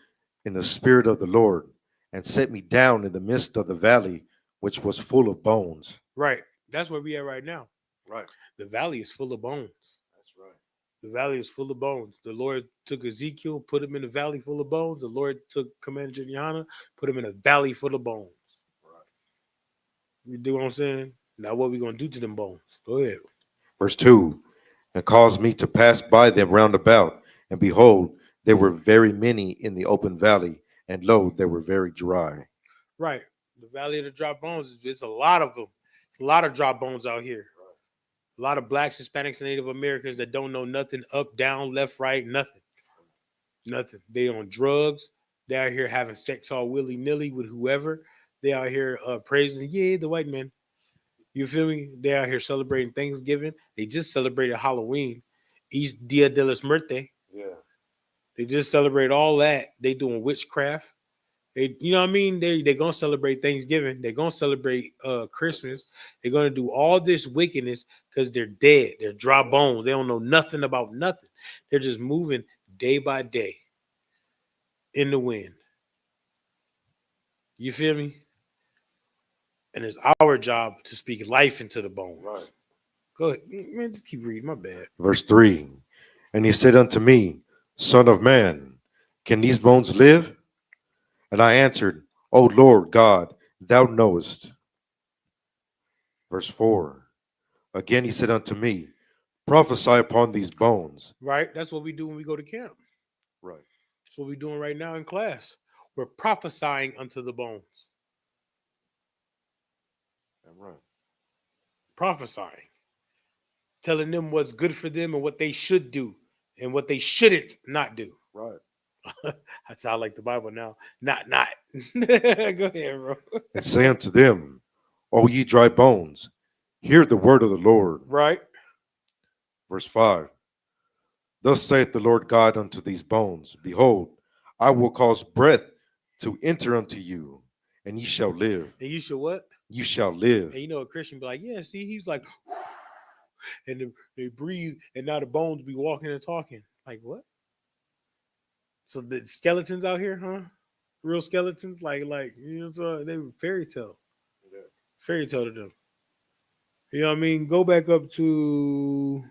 in the spirit of the Lord, and set me down in the midst of the valley, which was full of bones. Right. That's where we are right now. Right. The valley is full of bones. That's right. The valley is full of bones. The Lord took Ezekiel, put him in a valley full of bones. The Lord took Commander Juliana, put him in a valley full of bones. Right. You do what I'm saying? Now what we gonna do to them bones? Go ahead. Verse 2. And caused me to pass by them round about, and behold, there were very many in the open valley, and lo, they were very dry. Right. The valley of the dry bones, it's a lot of them. It's a lot of dry bones out here. A lot of blacks, Hispanics, and Native Americans that don't know nothing up, down, left, right, nothing. Nothing. They on drugs. They out here having sex all willy-nilly with whoever. They out here praising, yeah, the white man. You feel me? They out here celebrating Thanksgiving. They just celebrated Halloween. East Dia de los Muertos. Yeah. They just celebrate all that. They doing witchcraft. They, you know what I mean? They gonna celebrate Thanksgiving. They're gonna celebrate Christmas. They're gonna do all this wickedness because they're dead. They're dry bones. They don't know nothing about nothing. They're just moving day by day in the wind. You feel me? And it's our job to speak life into the bones. Right. Go ahead. Man, just keep reading. My bad. Verse 3. And he said unto me, Son of man, can these bones live? And I answered, O Lord God, thou knowest. Verse 4. Again he said unto me, prophesy upon these bones. Right? That's what we do when we go to camp. Right. That's what we're doing right now in class. We're prophesying unto the bones. Right. Prophesying. Telling them what's good for them and what they should do and what they shouldn't not do. Right. I sound like the Bible now. Not. Go ahead, bro. And say unto them, O ye dry bones, hear the word of the Lord. Right. Verse 5. Thus saith the Lord God unto these bones, behold, I will cause breath to enter unto you, and ye shall live. And you should what? You shall live. And you know a Christian be like, yeah, see, he's like, and they breathe, and now the bones be walking and talking. Like what? So the skeletons out here, huh? Real skeletons, like you know, so they were fairy tale to them. You know what I mean? Go back up to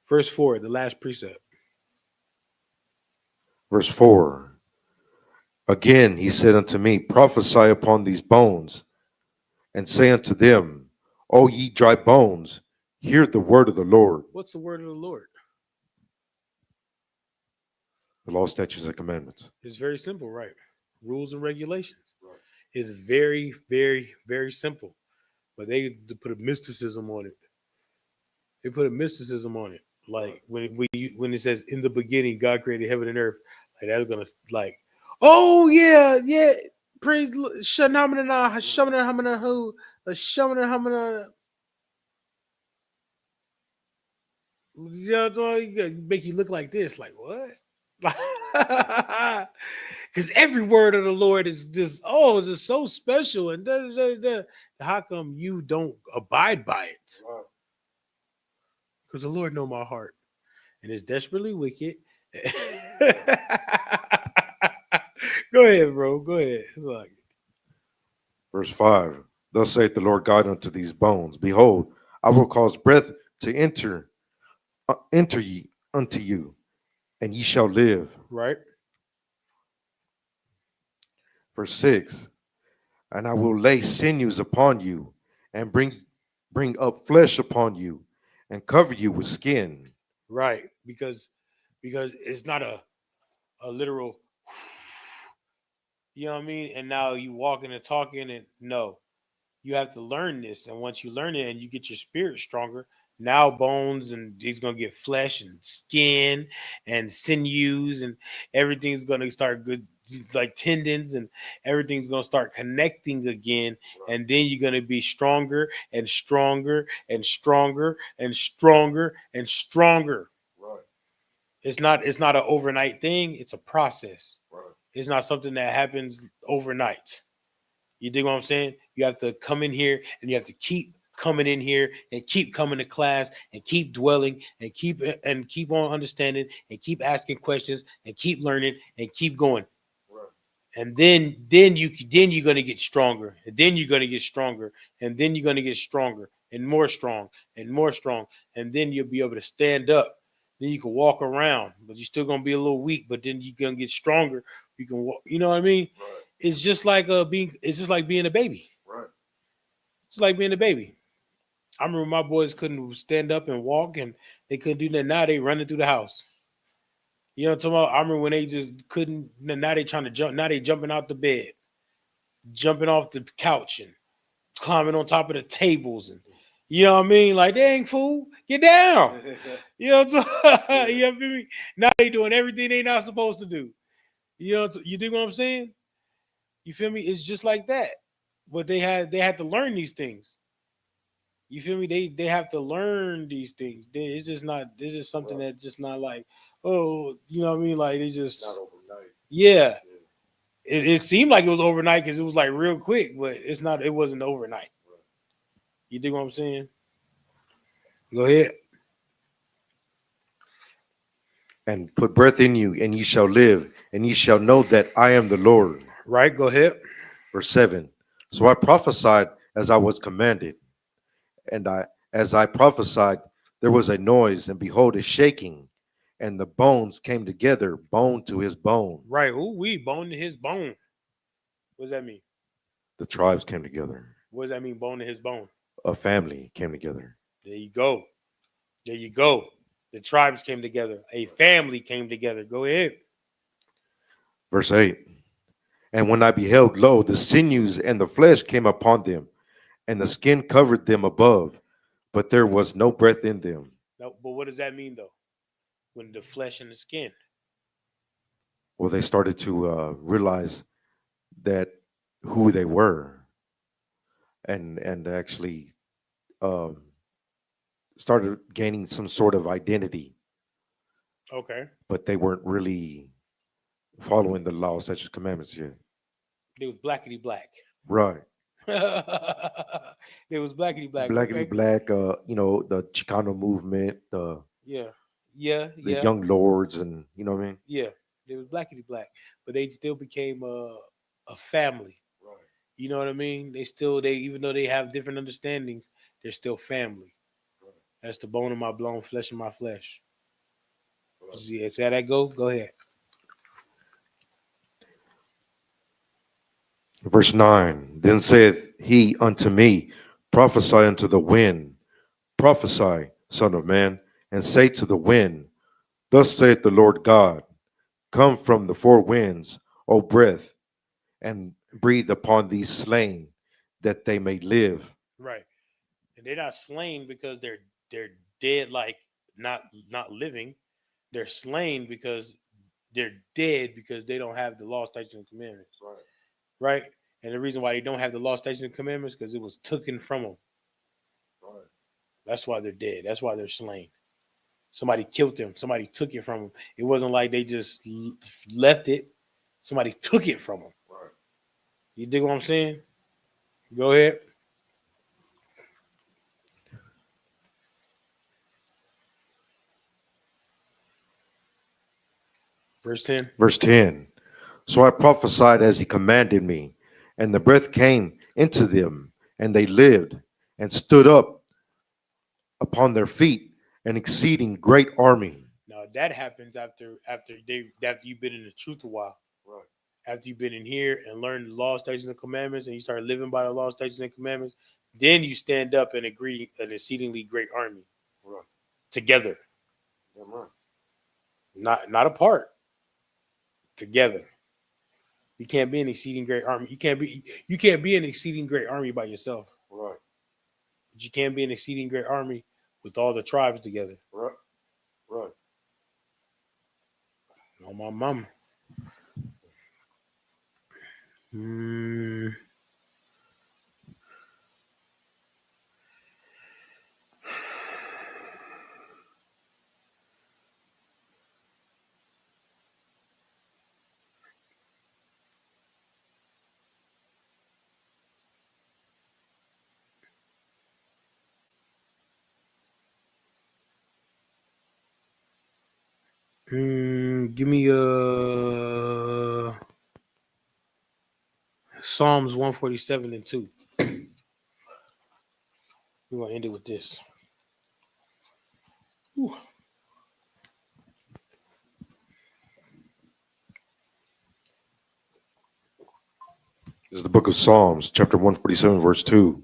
verse 4, the last precept. Verse 4. Again he said unto me, prophesy upon these bones, and say unto them, O ye dry bones, hear the word of the Lord. What's the word of the Lord? The law, statutes, and commandments. It's very simple, right? Rules and regulations. It's very, very, very simple. But they put a mysticism on it. They put a mysticism on it. Like when it says in the beginning God created heaven and earth, like that's gonna like, oh yeah, yeah. Praise Shanamana Hashamana Hamana Hu Shamana Hamana. Yeah, so you gotta make you look like this, like what? Because every word of the Lord is just it's just so special and da, da, da, da. How come you don't abide by it? Because the Lord know my heart and it's desperately wicked. Go ahead, bro. Go ahead. Like, Verse 5. Thus saith the Lord God unto these bones, behold, I will cause breath to enter ye unto you, and ye shall live. right? Verse 6. And I will lay sinews upon you, and bring up flesh upon you, and cover you with skin. Right. Because it's not a literal you know what I mean? And now you walking and talking and no. You have to learn this. And once you learn it and you get your spirit stronger, now bones and he's gonna get flesh and skin and sinews and everything's gonna start good like tendons and everything's gonna start connecting again. And then you're gonna be stronger and stronger and stronger and stronger and stronger. It's not an overnight thing, it's a process. It's not something that happens overnight. You dig what I'm saying? You have to come in here and you have to keep coming in here and keep coming to class and keep dwelling and keep on understanding and keep asking questions and keep learning and keep going. And then you're gonna get stronger, and then you're gonna get stronger, and then you're gonna get stronger and more strong, and then you'll be able to stand up. Then you can walk around, but you're still gonna be a little weak. But then you're gonna get stronger. You can walk. You know what I mean? It's just like being. It's just like being a baby. It's like being a baby. I remember my boys couldn't stand up and walk, and they couldn't do that. Now they running through the house. You know what I'm talking about? I remember when they just couldn't. Now they trying to jump. Now they jumping out the bed, jumping off the couch, and climbing on top of the tables, and you know what I mean? Like, dang fool, get down. You know what I'm saying? You feel me? Now they doing everything they not supposed to do. You know, you dig what I'm saying? You feel me? It's just like that. But they had to learn these things. You feel me? They have to learn these things. It's just not. It's just something that's just not like, oh, you know what I mean? Like they just yeah. It seemed like it was overnight because it was like real quick, but it's not. It wasn't overnight. You dig what I'm saying? Go ahead. And put breath in you, and ye shall live, and ye shall know that I am the Lord. Right. Go ahead. Verse 7. So I prophesied as I was commanded, and as I prophesied, there was a noise, and behold, a shaking, and the bones came together, bone to his bone. Right. Ooh, we bone to his bone. What does that mean? The tribes came together. What does that mean? Bone to his bone. A family came together. There you go. There you go. The tribes came together. A family came together. Go ahead. Verse 8. And when I beheld, lo, the sinews and the flesh came upon them, and the skin covered them above, but there was no breath in them. No, but what does that mean though? When the flesh and the skin. Well, they started to realize that who they were, and actually um, started gaining some sort of identity, Okay. but they weren't really. following the law, statutes, commandments. Yeah, They was blackity black. right. They was blackity black. Blackity Okay. black. The Chicano movement, Yeah. Yeah. the Yeah. young lords, and you know what I mean. Yeah. They was blackity black, but they still became a family. Right. You know what I mean? They even though they have different understandings, they're still family. Right. That's the bone of my bone, flesh of my flesh. Right. See how that go? Go ahead. Verse 9. Then saith he unto me, prophesy unto the wind, prophesy, son of man, and say to the wind, thus saith the Lord God, come from the four winds, O breath, and breathe upon these slain, that they may live. Right. And they're not slain because they're dead, like not living. They're slain because they're dead because they don't have the law, statutes, and commandments. Right. Right. And the reason why they don't have the law, statutes, and commandments because it was taken from them. Right. That's why they're dead. That's why they're slain. Somebody killed them. Somebody took it from them. It wasn't like they just left it. Somebody took it from them. Right. You dig what I'm saying? Go ahead. Verse 10. Verse 10. So I prophesied as he commanded me, and the breath came into them, and they lived, and stood up upon their feet, an exceeding great army. Now that happens after you've been in the truth a while. Right. After you've been in here and learned the law, statutes, and commandments, and you start living by the law, statutes, and commandments, then you stand up and agree an exceedingly great army. Right. Together. Right. Not apart. Together. You can't be an exceeding great army. You can't be an exceeding great army by yourself. Right. But you can't be an exceeding great army with all the tribes together. Right. Right. On my mama. Give me Psalms 147 and 2. We're gonna end it with this. Ooh. This is the book of Psalms, chapter 147, verse 2.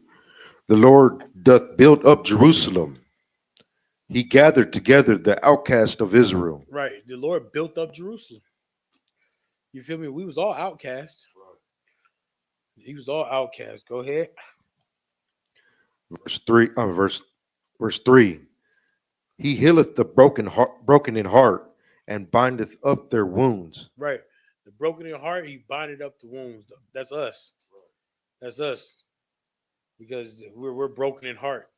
The Lord doth build up Jerusalem. He gathered together the outcast of Israel. Right. The Lord built up Jerusalem. You feel me? We was all outcast. Right. He was all outcast. Go ahead. Verse 3. He healeth the broken in heart, and bindeth up their wounds. Right. The broken in heart, he binded up the wounds. That's us. That's us. Because we're broken in heart.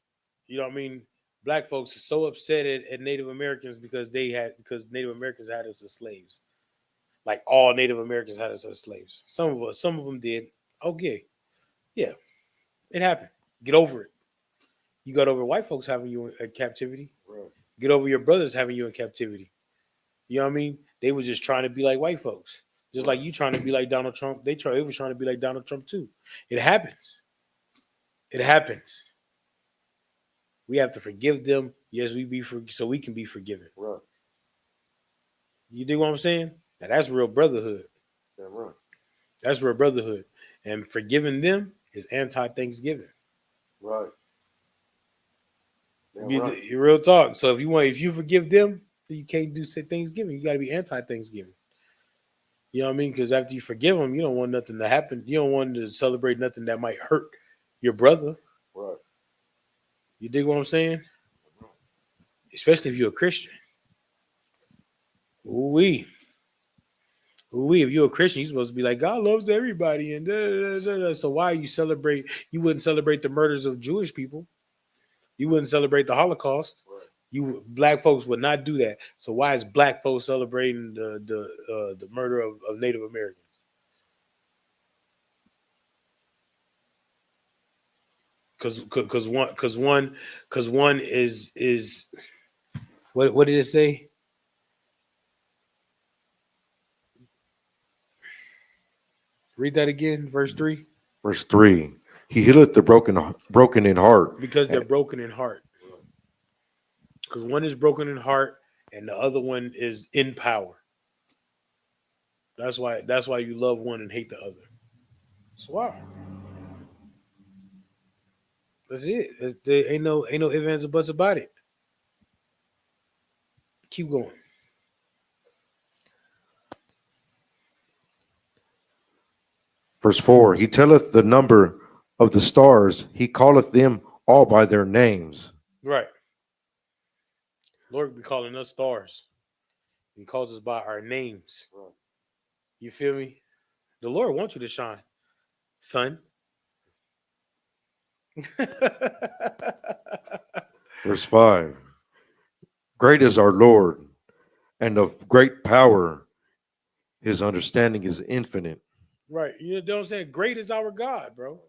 You know what I mean? Black folks are so upset at Native Americans because Native Americans had us as slaves. Like all Native Americans had us as slaves. Some of them did. Okay. Yeah. It happened. Get over it. You got over white folks having you in captivity. Right. Get over your brothers having you in captivity. You know what I mean? They were just trying to be like white folks. Just like you trying to be like Donald Trump. They were trying to be like Donald Trump too. It happens. It happens. We have to forgive them. Yes, so we can be forgiven. Right. You dig what I'm saying? Now that's real brotherhood. Yeah, right. That's real brotherhood. And forgiving them is anti-Thanksgiving. Right. Yeah, right. Real talk. So if you forgive them, you can't do Thanksgiving. You got to be anti-Thanksgiving. You know what I mean? Because after you forgive them, you don't want nothing to happen. You don't want to celebrate nothing that might hurt your brother. Right. You dig what I'm saying? Especially if you're a Christian. Ooh-wee. If you're a Christian, you're supposed to be like, God loves everybody. And da, da, da, da. So why you wouldn't celebrate the murders of Jewish people. You wouldn't celebrate the Holocaust. Right. Black folks would not do that. So why is black folks celebrating the murder of Native Americans? Because one is what did it say? Read that again, verse 3. Verse 3. He healeth the broken in heart. Because they're broken in heart. Because one is broken in heart and the other one is in power. That's why you love one and hate the other. That's why. That's it. There ain't no ifs, ands, or buts about it. Keep going. Verse 4. He telleth the number of the stars. He calleth them all by their names. Right. Lord be calling us stars. He calls us by our names. You feel me? The Lord wants you to shine, son. Verse 5. Great is our Lord, and of great power. His understanding is infinite. Right. You know what I'm saying? Great is our God, bro.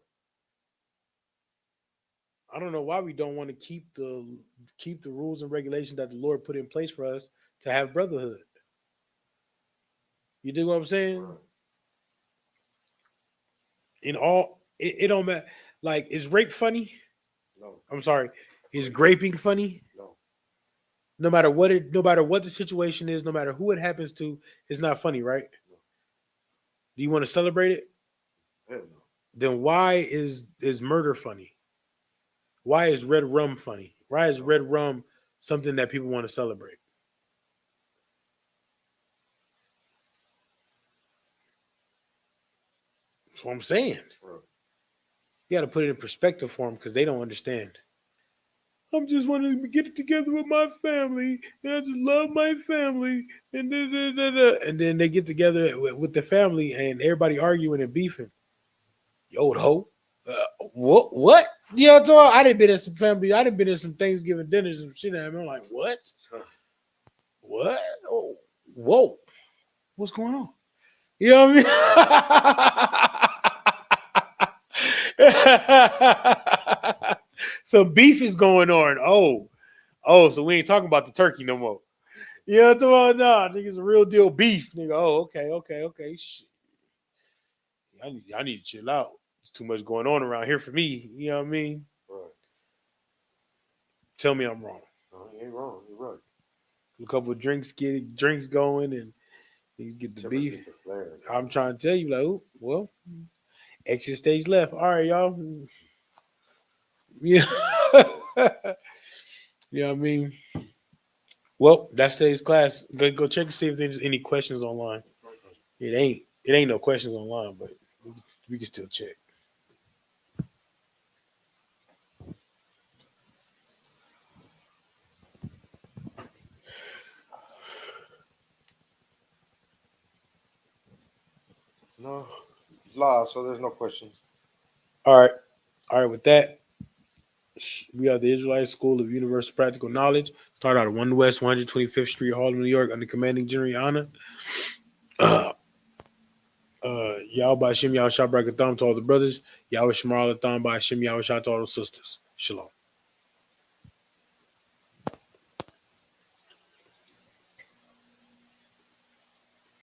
I don't know why we don't want to keep the rules and regulations that the Lord put in place for us to have brotherhood. You dig what I'm saying? In all, it don't matter. Like, is rape funny? No. I'm sorry. Is graping funny? No. No matter what the situation is, no matter who it happens to, it's not funny, right? No. Do you want to celebrate it? No. Then why is murder funny? Why is red rum funny? Why is red rum something that people want to celebrate? That's what I'm saying. You got to put it in perspective for them because they don't understand. I'm just wanting to get it together with my family, and I just love my family, and and then they get together with the family, and everybody arguing and beefing. You old hoe. What? What? You know what I'm talking about? I didn't been in some family. I didn't been in some Thanksgiving dinners and shit. I'm like, what? What? Oh, whoa. What's going on? You know what I mean? Some beef is going on. Oh, so we ain't talking about the turkey no more. You know what I'm talking about? Nah, nigga's a real deal beef. Nigga, oh, okay. Shit. I need to chill out. There's too much going on around here for me. You know what I mean? Right. Tell me I'm wrong. No, you ain't wrong. You're right. A couple of drinks going and these get the beef. Get the flare. I'm trying to tell you, like, oh, well, exit stage left. All right, y'all. Yeah. You know what I mean? Well, that's today's class. Go check and see if there's any questions online. It ain't no questions online, but we can still check. No, law. So there's no questions. All right. With that, we are the Israelite School of Universal Practical Knowledge. Start out at 1 West 125th Street, Harlem, New York, under commanding General Anna. Yahweh by Shem Yahweh Shabrak to all the brothers. Yahweh Shemar Alatham by Shem Yahweh to all the sisters. Shalom.